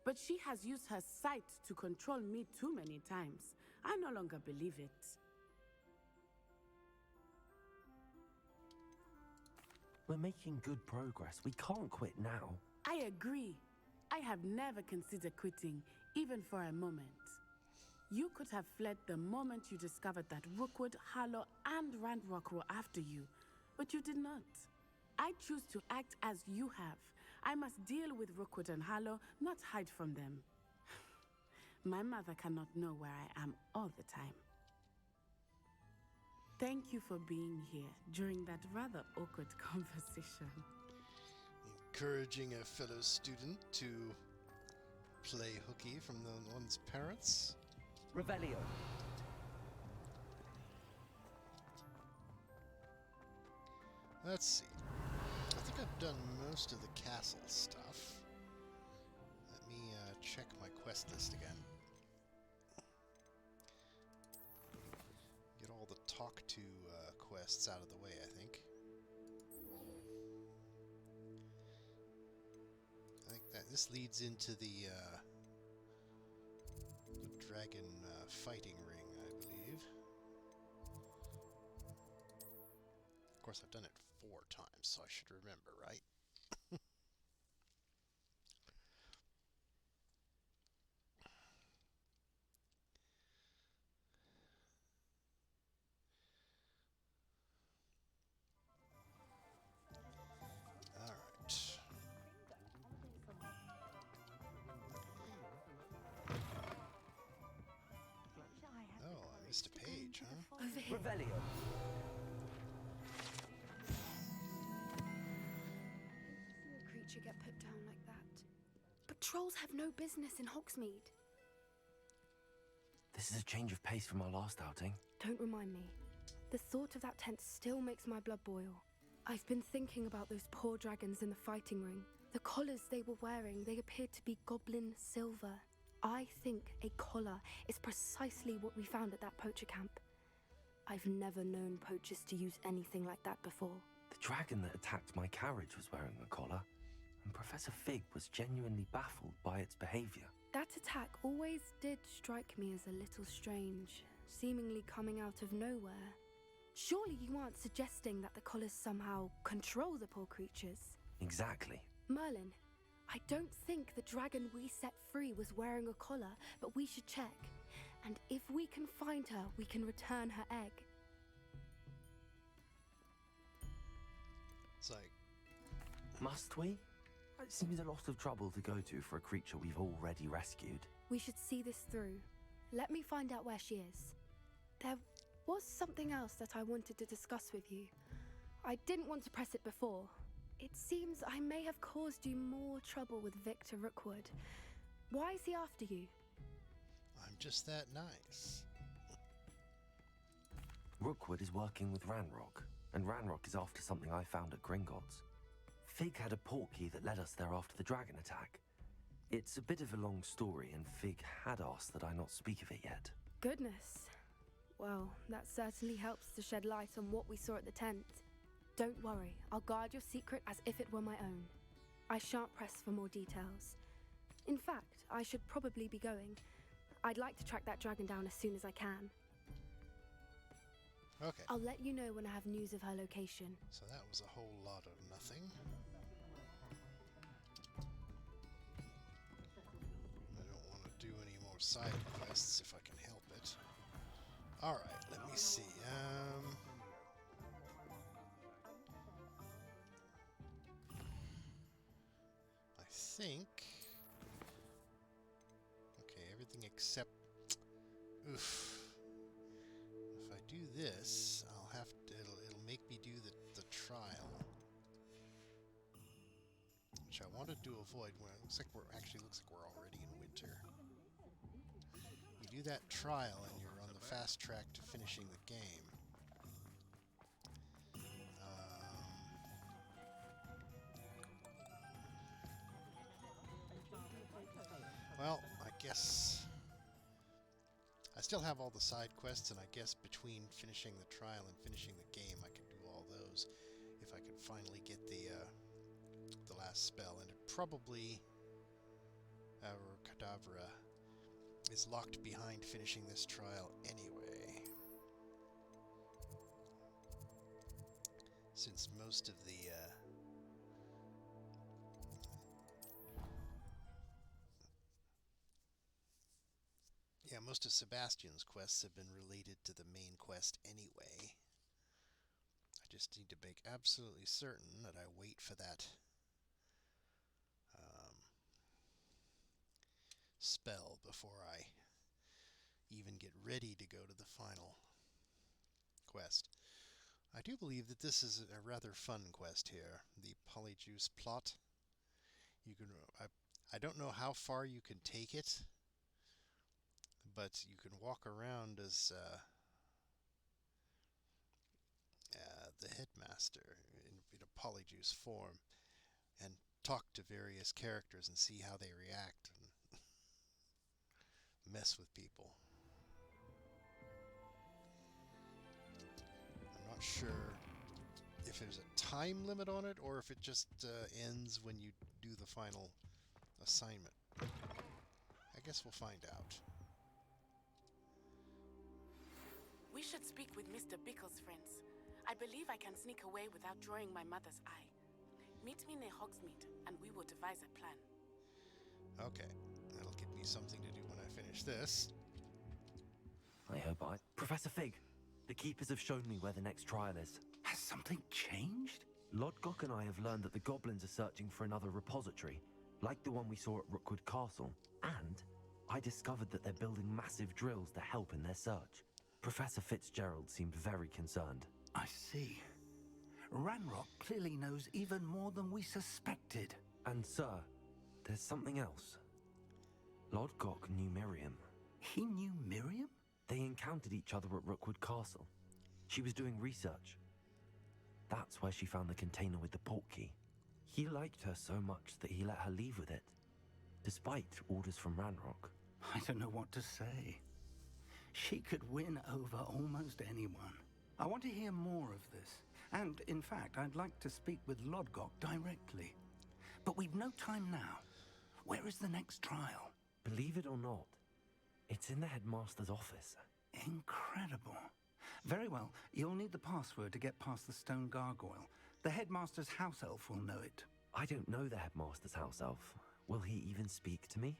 Speaker 6: But she has used her sight to control me too many times. I no longer believe it.
Speaker 5: We're making good progress. We can't quit now.
Speaker 6: I agree. I have never considered quitting, even for a moment. You could have fled the moment you discovered that Rookwood, Harlow, and Ranrock were after you, but you did not. I choose to act as you have. I must deal with Rookwood and Harlow, not hide from them. My mother cannot know where I am all the time. Thank you for being here during that rather awkward conversation.
Speaker 1: Encouraging a fellow student to play hooky from one's parents.
Speaker 5: Revelio.
Speaker 1: Let's see. I think I've done most of the castle stuff. Let me check my quest list again. Get all the talk to quests out of the way, I think. I think that this leads into the dragon fighting ring, I believe. Of course, I've done it 4 times, so I should remember, right? Missed a page, huh?
Speaker 4: Over here.
Speaker 5: Revelio.
Speaker 7: See a creature get put down like that. But trolls have no business in Hogsmeade.
Speaker 5: This is a change of pace from our last outing.
Speaker 7: Don't remind me. The thought of that tent still makes my blood boil. I've been thinking about those poor dragons in the fighting ring. The collars they were wearing, they appeared to be goblin silver. I think a collar is precisely what we found at that poacher camp. I've never known poachers to use anything like that before.
Speaker 5: The dragon that attacked my carriage was wearing a collar, and Professor Fig was genuinely baffled by its behavior.
Speaker 7: That attack always did strike me as a little strange, seemingly coming out of nowhere. Surely you aren't suggesting that the collars somehow control the poor creatures?
Speaker 5: Exactly.
Speaker 7: Merlin, I don't think the dragon we set free was wearing a collar, but we should check. And if we can find her, we can return her egg.
Speaker 1: It's like...
Speaker 5: Must we? It seems a lot of trouble to go to for a creature we've already rescued.
Speaker 7: We should see this through. Let me find out where she is. There was something else that I wanted to discuss with you. I didn't want to press it before. It seems I may have caused you more trouble with Victor Rookwood. Why is he after you?
Speaker 1: I'm just that nice.
Speaker 5: Rookwood is working with Ranrock, and Ranrock is after something I found at Gringotts. Fig had a portkey that led us there after the dragon attack. It's a bit of a long story, and Fig had asked that I not speak of it yet.
Speaker 7: Goodness. Well, that certainly helps to shed light on what we saw at the tent. Don't worry, I'll guard your secret as if it were my own. I shan't press for more details. In fact, I should probably be going. I'd like to track that dragon down as soon as I can.
Speaker 1: Okay.
Speaker 7: I'll let you know when I have news of her location.
Speaker 1: So that was a whole lot of nothing. more side quests if I can help it. Alright, let me see. I think... Okay, everything except... Oof. If I do this, I'll have to... It'll make me do the trial. Which I wanted to avoid when it looks like we're already in winter. You do that trial and you're on the fast track to finishing the game. Well, I guess I still have all the side quests, and I guess between finishing the trial and finishing the game, I can do all those if I can finally get the last spell. And it probably Abracadabra is locked behind finishing this trial anyway, since most of the most of Sebastian's quests have been related to the main quest anyway. I just need to make absolutely certain that I wait for that spell before I even get ready to go to the final quest. I do believe that this is a rather fun quest here, the Polyjuice plot. You can I don't know how far you can take it, but you can walk around as the headmaster in a Polyjuice form and talk to various characters and see how they react and mess with people. I'm not sure if there's a time limit on it or if it just ends when you do the final assignment. I guess we'll find out.
Speaker 6: We should speak with Mr. Bickle's friends. I believe I can sneak away without drawing my mother's eye. Meet me near Hogsmeade, and we will devise a plan.
Speaker 1: Okay, that'll give me something to do when I finish this.
Speaker 5: I hope I... Professor Fig, the Keepers have shown me where the next trial is.
Speaker 11: Has something changed?
Speaker 5: Lodgok and I have learned that the goblins are searching for another repository, like the one we saw at Rookwood Castle. And I discovered that they're building massive drills to help in their search. Professor Fitzgerald seemed very concerned.
Speaker 11: I see. Ranrock clearly knows even more than we suspected.
Speaker 5: And sir, there's something else. Lodgok knew Miriam.
Speaker 11: He knew Miriam?
Speaker 5: They encountered each other at Rookwood Castle. She was doing research. That's where she found the container with the portkey. He liked her so much that he let her leave with it, despite orders from Ranrock.
Speaker 11: I don't know what to say. She could win over almost anyone. I want to hear more of this. And, in fact, I'd like to speak with Lodgok directly. But we've no time now. Where is the next trial?
Speaker 5: Believe it or not, it's in the headmaster's office.
Speaker 11: Incredible. Very well, you'll need the password to get past the stone gargoyle. The headmaster's house elf will know it.
Speaker 5: I don't know the headmaster's house elf. Will he even speak to me?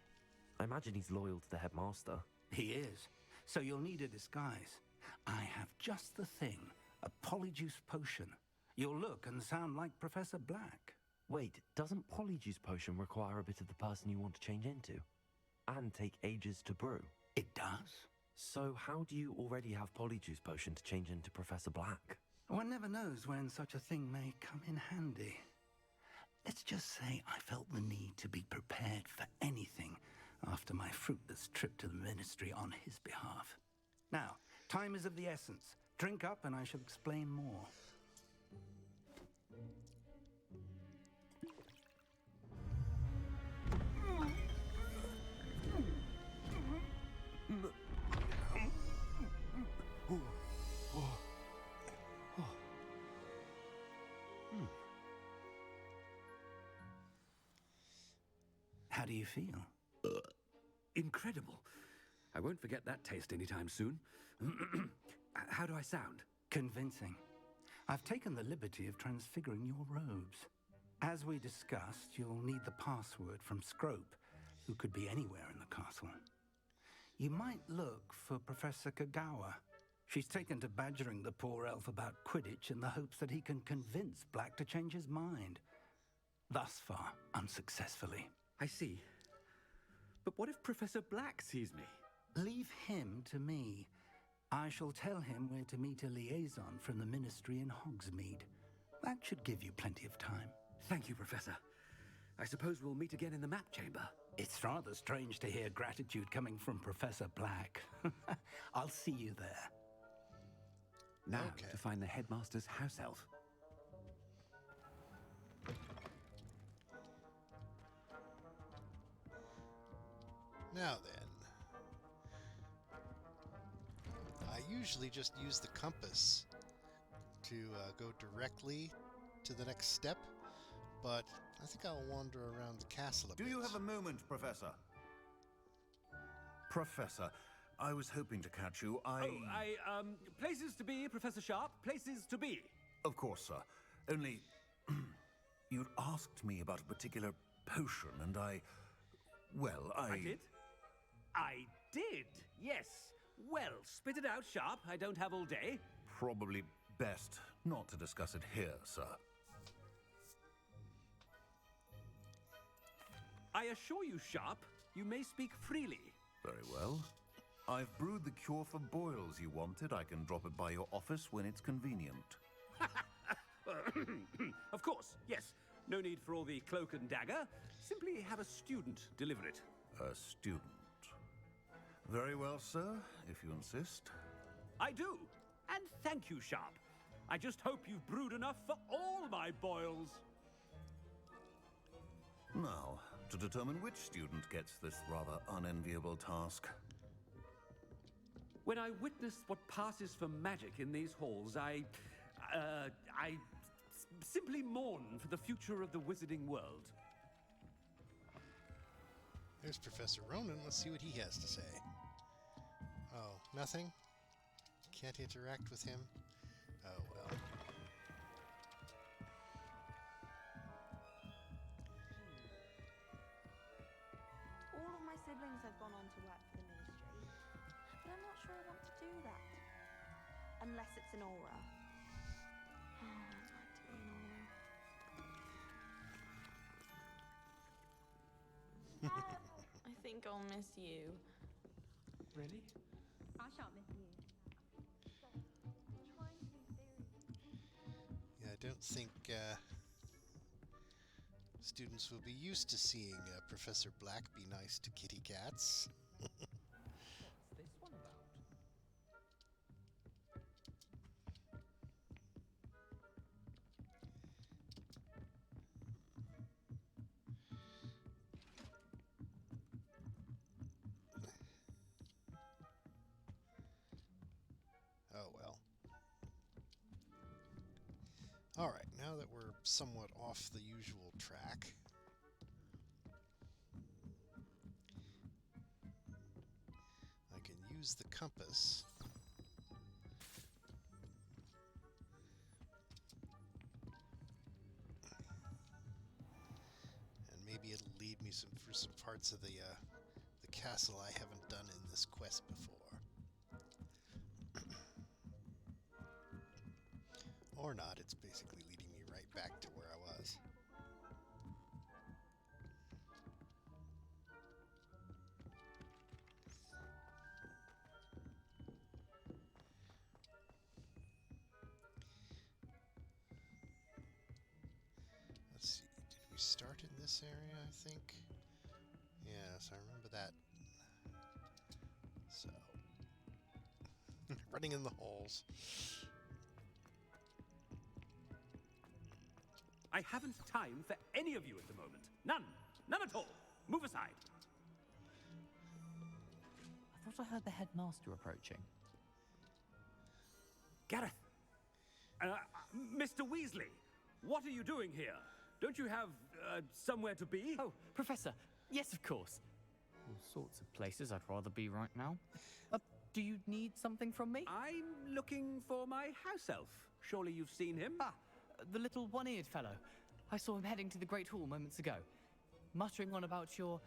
Speaker 5: I imagine he's loyal to the headmaster.
Speaker 11: He is. So you'll need a disguise. I have just the thing. A Polyjuice potion. You'll look and sound like Professor Black.
Speaker 5: Wait, doesn't Polyjuice potion require a bit of the person you want to change into? And take ages to brew?
Speaker 11: It does.
Speaker 5: So how do you already have Polyjuice potion to change into Professor Black?
Speaker 11: One never knows when such a thing may come in handy. Let's just say I felt the need to be prepared for anything after my fruitless trip to the ministry on his behalf. Now, time is of the essence. Drink up and I shall explain more. How do you feel?
Speaker 12: Incredible. I won't forget that taste anytime soon. How do I sound?
Speaker 11: Convincing. I've taken the liberty of transfiguring your robes. As we discussed, you'll need the password from Scrope, who could be anywhere in the castle. You might look for Professor Kagawa. She's taken to badgering the poor elf about Quidditch in the hopes that he can convince Black to change his mind. Thus far, unsuccessfully.
Speaker 12: I see. But what if Professor Black sees me?
Speaker 11: Leave him to me. I shall tell him where to meet a liaison from the Ministry in Hogsmeade. That should give you plenty of time.
Speaker 12: Thank you, Professor. I suppose we'll meet again in the map chamber.
Speaker 11: It's rather strange to hear gratitude coming from Professor Black. I'll see you there.
Speaker 12: Now to find the headmaster's house elf.
Speaker 1: Now then. I usually just use the compass to go directly to the next step, but I think I'll wander around the castle a bit.
Speaker 13: Do you have a moment, Professor? Professor, I was hoping to catch you.
Speaker 12: Places to be, Professor Sharp. Places to be.
Speaker 13: Of course, sir. Only, you'd asked me about a particular potion, and I
Speaker 12: did? I did, yes. Well, spit it out, Sharp. I don't have all day.
Speaker 13: Probably best not to discuss it here, sir.
Speaker 12: I assure you, Sharp, you may speak freely.
Speaker 13: Very well. I've brewed the cure for boils you wanted. I can drop it by your office when it's convenient.
Speaker 12: Of course, yes. No need for all the cloak and dagger. Simply have a student deliver it.
Speaker 13: A student. Very well, sir, if you insist.
Speaker 12: I do. And thank you, Sharp. I just hope you've brewed enough for all my boils.
Speaker 13: Now, to determine which student gets this rather unenviable task.
Speaker 12: When I witness what passes for magic in these halls, I simply mourn for the future of the wizarding world.
Speaker 1: There's Professor Ronan. Let's see what he has to say. Oh, nothing? Can't interact with him? Oh, well.
Speaker 14: All of my siblings have gone on to work for the Ministry, but I'm not sure I want to do that. Unless it's an aura. Oh, I'd like to be an aura. I think I'll miss you.
Speaker 12: Really?
Speaker 14: I shan't miss you.
Speaker 1: Yeah, I don't think students will be used to seeing Professor Black be nice to kitty cats.
Speaker 12: What's this one about?
Speaker 1: Oh well. Alright, now that we're somewhat off the usual track, I can use the compass and maybe it'll lead me through some parts of the castle I haven't done in this quest before. Or not, it's basically leading me right back to where I was. Let's see, did we start in this area, I think? Yes, I remember that. So, running in the holes.
Speaker 12: I haven't time for any of you at the moment. None. None at all. Move aside.
Speaker 15: I thought I heard the headmaster approaching.
Speaker 12: Gareth. Mr. Weasley, what are you doing here? Don't you have somewhere to be?
Speaker 15: Oh, Professor. Yes, of course. All sorts of places I'd rather be right now. Do you need something from me?
Speaker 12: I'm looking for my house elf. Surely you've seen him?
Speaker 15: Ah, the little one-eared fellow. I saw him heading to the Great Hall moments ago, muttering on about your,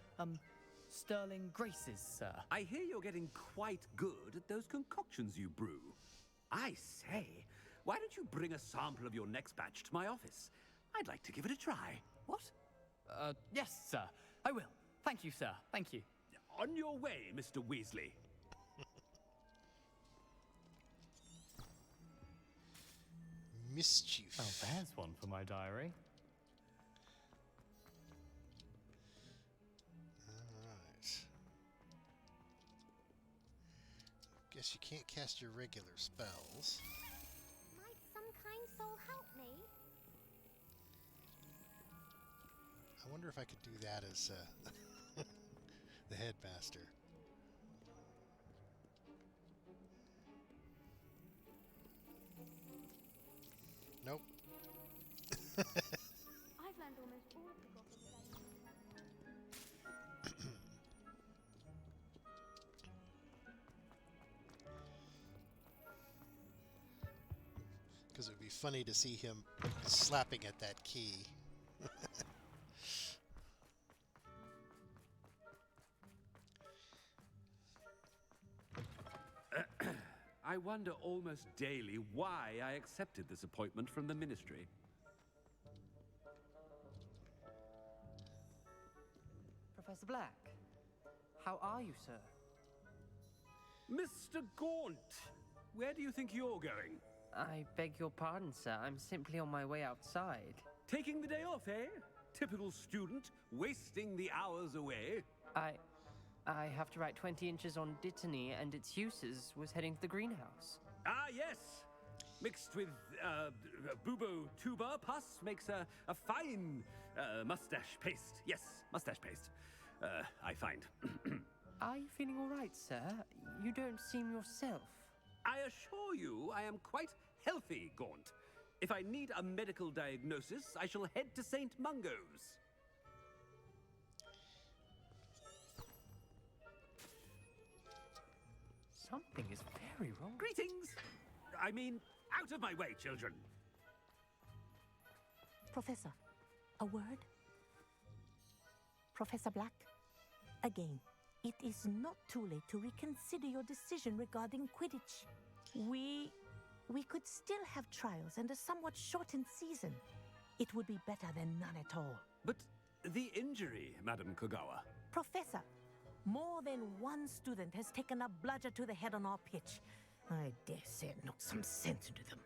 Speaker 15: sterling graces, sir.
Speaker 12: I hear you're getting quite good at those concoctions you brew. I say, why don't you bring a sample of your next batch to my office? I'd like to give it a try. What?
Speaker 15: Yes, sir. I will. Thank you, sir. Thank you.
Speaker 12: On your way, Mr. Weasley.
Speaker 1: Mischief.
Speaker 15: Oh, there's one for my diary.
Speaker 1: Alright. Guess you can't cast your regular spells.
Speaker 16: Might some kind soul help me?
Speaker 1: I wonder if I could do that as the headmaster. Nope.
Speaker 16: I've learned almost all of the goblin
Speaker 1: Because it would be funny to see him slapping at that key.
Speaker 12: I wonder almost daily why I accepted this appointment from the Ministry.
Speaker 17: Professor Black, how are you, sir?
Speaker 12: Mr. Gaunt, where do you think you're going?
Speaker 17: I beg your pardon, sir. I'm simply on my way outside.
Speaker 12: Taking the day off, eh? Typical student, wasting the hours away.
Speaker 17: I have to write 20 inches on Dittany and its uses. Was heading to the greenhouse.
Speaker 12: Ah, yes! Mixed with bubo tuber pus makes a fine mustache paste. Yes, mustache paste. I find.
Speaker 17: Are you feeling all right, sir? You don't seem yourself.
Speaker 12: I assure you I am quite healthy, Gaunt. If I need a medical diagnosis, I shall head to St. Mungo's.
Speaker 17: Something is very wrong.
Speaker 12: Greetings! I mean, out of my way, children.
Speaker 18: Professor, a word? Professor Black, again, it is not too late to reconsider your decision regarding Quidditch. We could still have trials and a somewhat shortened season. It would be better than none at all.
Speaker 12: But the injury, Madam Kogawa.
Speaker 18: Professor, more than one student has taken a bludger to the head on our pitch. I dare say it knocked some sense into them.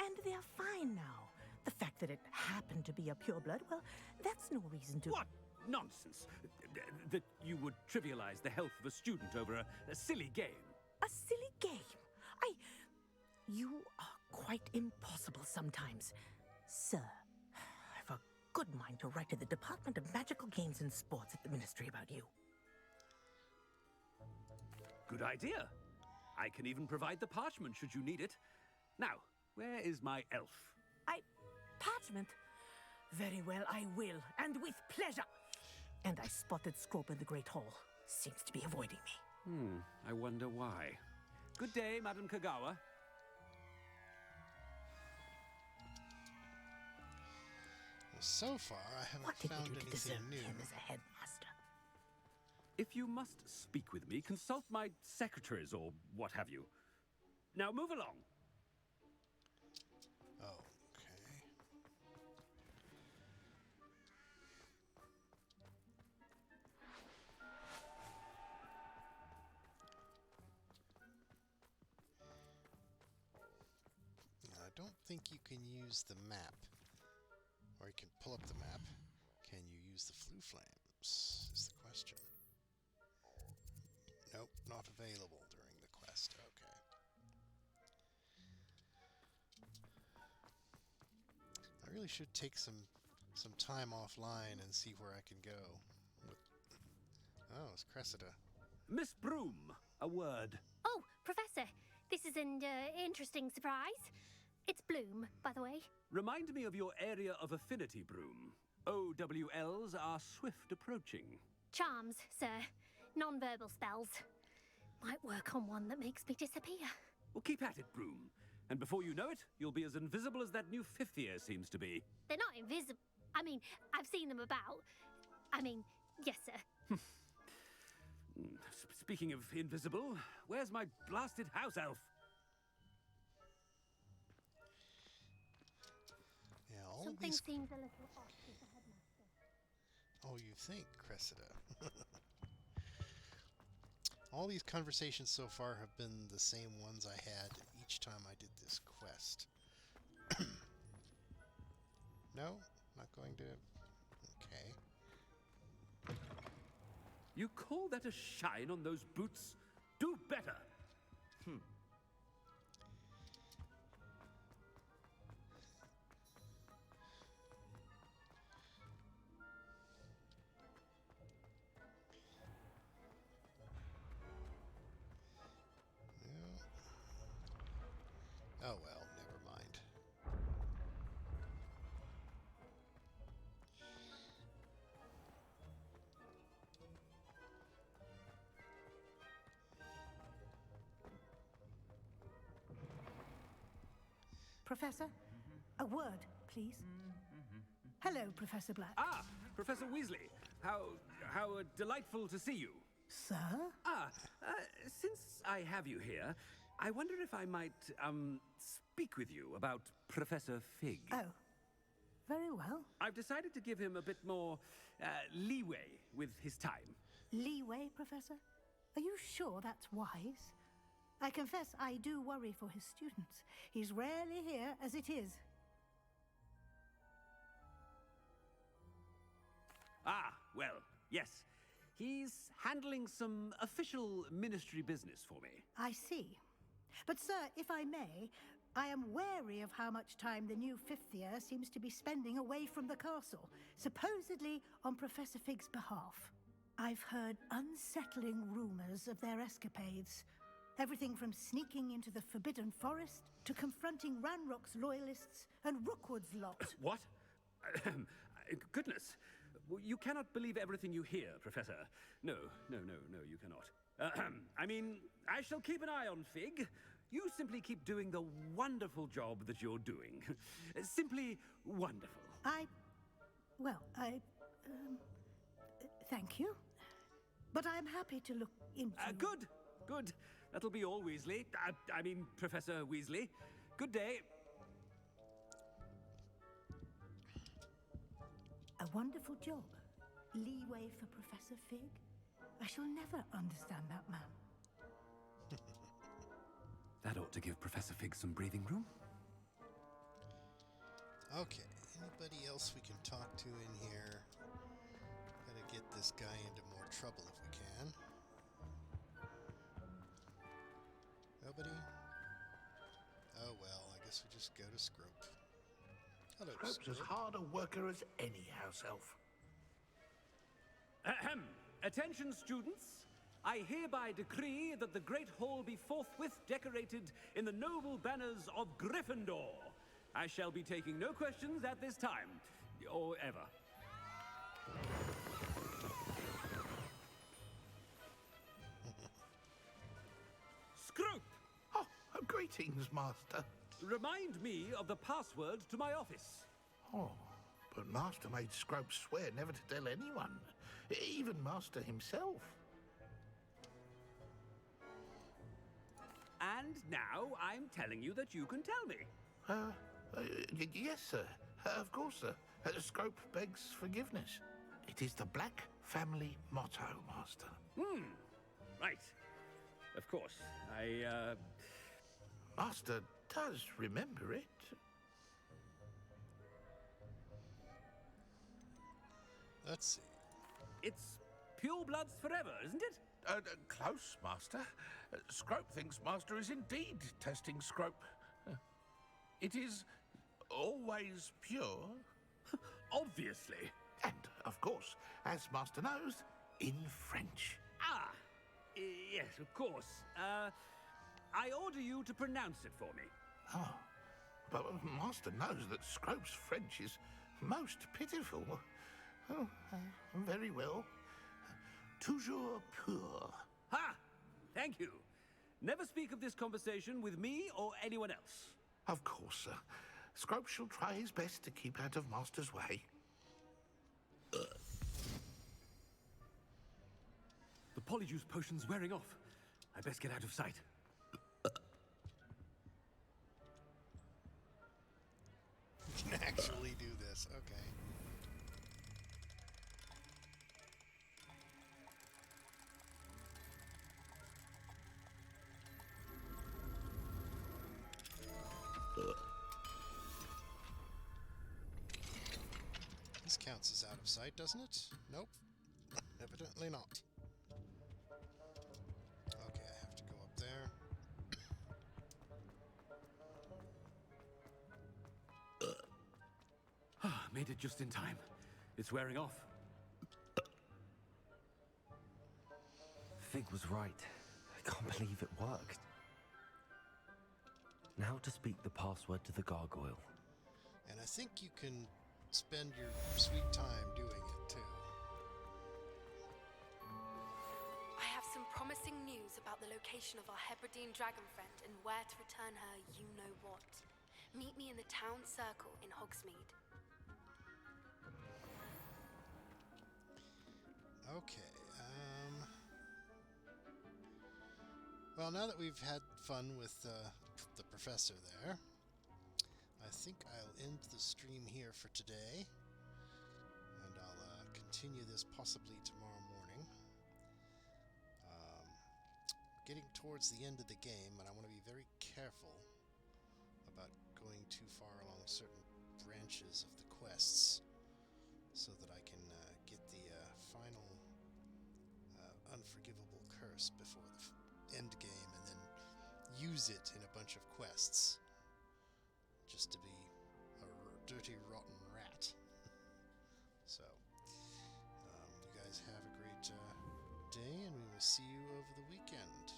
Speaker 18: And they are fine now. The fact that it happened to be a pureblood, well, that's no reason to...
Speaker 12: What nonsense! That you would trivialize the health of a student over a silly game.
Speaker 18: A silly game? You are quite impossible sometimes. Sir, I've a good mind to write to the Department of Magical Games and Sports at the Ministry about you.
Speaker 12: Good idea. I can even provide the parchment should you need it. Now, where is my elf?
Speaker 18: Parchment? Very well, I will, and with pleasure. And I spotted Scrope in the Great Hall. Seems to be avoiding me.
Speaker 12: I wonder why. Good day, Madam Kogawa.
Speaker 1: Well, so far, I haven't found anything new.
Speaker 18: Him as a headmaster?
Speaker 12: If you must speak with me, consult my secretaries or what have you. Now move along.
Speaker 1: I don't think you can use the map. Or you can pull up the map. Can you use the flue flames, is the question. Nope, not available during the quest. Okay. I really should take some time offline and see where I can go. Oh, it's Cressida.
Speaker 12: Miss Broom, a word.
Speaker 16: Oh, Professor, this is an interesting surprise. It's Bloom, by the way.
Speaker 12: Remind me of your area of affinity, Broom. OWLs are swift approaching.
Speaker 16: Charms, sir. Non-verbal spells. Might work on one that makes me disappear.
Speaker 12: Well, keep at it, Broom. And before you know it, you'll be as invisible as that new fifth year seems to be.
Speaker 16: They're not invisible. I mean, I've seen them about. I mean, yes, sir.
Speaker 12: speaking of invisible, where's my blasted house elf?
Speaker 1: Yeah, all
Speaker 16: Something
Speaker 1: these...
Speaker 16: seems a little off with the headmaster.
Speaker 1: Oh, you think, Cressida? All these conversations so far have been the same ones I had each time I did this quest. No? Not going to... Okay.
Speaker 12: You call that a shine on those boots? Do better!
Speaker 1: Oh well, never mind.
Speaker 18: Professor, a word, please. Hello, Professor Black.
Speaker 12: Ah, Professor Weasley. How delightful to see you.
Speaker 18: Sir?
Speaker 12: Since I have you here, I wonder if I might, speak with you about Professor Fig.
Speaker 18: Oh, very well.
Speaker 12: I've decided to give him a bit more, leeway with his time.
Speaker 18: Leeway, Professor? Are you sure that's wise? I confess I do worry for his students. He's rarely here as it is.
Speaker 12: Ah, well, yes. He's handling some official ministry business for me.
Speaker 18: I see. But, sir, if I may, I am wary of how much time the new fifth year seems to be spending away from the castle, supposedly on Professor Fig's behalf. I've heard unsettling rumors of their escapades. Everything from sneaking into the Forbidden Forest to confronting Ranrock's loyalists and Rookwood's lot.
Speaker 12: What? Goodness. You cannot believe everything you hear, Professor. No, you cannot. I mean, I shall keep an eye on Fig. You simply keep doing the wonderful job that you're doing. Simply wonderful.
Speaker 18: Thank you. But I'm happy to look into...
Speaker 12: Good. That'll be all, Weasley. I mean, Professor Weasley. Good day.
Speaker 18: A wonderful job. Leeway for Professor Fig? I shall never understand that man.
Speaker 12: That ought to give Professor Fig some breathing room.
Speaker 1: Okay, anybody else we can talk to in here? Gotta get this guy into more trouble if we can. Nobody? Oh well, I guess we just go to Scrope. Hello,
Speaker 19: Scrope's as hard a worker as any house elf.
Speaker 12: Ahem. Attention, students. I hereby decree that the Great Hall be forthwith decorated in the noble banners of Gryffindor. I shall be taking no questions at this time, or ever. Scrope!
Speaker 19: Oh, greetings, Master.
Speaker 12: Remind me of the password to my office.
Speaker 19: Oh, but Master made Scrope swear never to tell anyone, even Master himself.
Speaker 12: And now I'm telling you that you can tell me.
Speaker 19: Yes, sir. Of course, sir. Scrope begs forgiveness. It is the Black family motto, Master.
Speaker 12: Right. Of course.
Speaker 19: Master does remember it.
Speaker 1: Let's see.
Speaker 12: It's pure bloods forever, isn't it?
Speaker 19: Close, Master. Scrope thinks Master is indeed testing Scrope. It is always pure.
Speaker 12: Obviously.
Speaker 19: And, of course, as Master knows, in French.
Speaker 12: Yes, of course. I order you to pronounce it for me.
Speaker 19: Oh, but Master knows that Scrope's French is most pitiful. Oh, very well. Toujours pur.
Speaker 12: Ha! Thank you. Never speak of this conversation with me or anyone else.
Speaker 19: Of course, sir. Scrope shall try his best to keep out of Master's way.
Speaker 12: The polyjuice potion's wearing off. I best get out of sight.
Speaker 1: You can actually do this. Okay. This counts as out of sight, doesn't it? Nope. Evidently not. Okay, I have to go up there.
Speaker 12: Made it just in time. It's wearing off.
Speaker 5: Fig was right. I can't believe it worked. Now to speak the password to the gargoyle.
Speaker 1: And I think you can spend your sweet time doing it, too.
Speaker 7: I have some promising news about the location of our Hebridean dragon friend and where to return her you-know-what. Meet me in the town circle in Hogsmeade.
Speaker 1: Okay, well, now that we've had fun with the professor there, I think I'll end the stream here for today, and I'll continue this possibly tomorrow morning. Getting towards the end of the game, and I want to be very careful about going too far along certain branches of the quests, so that I can get the final unforgivable curse before the end game, and then use it in a bunch of quests, just to be a dirty, rotten rat. So, you guys have a great day, and we will see you over the weekend.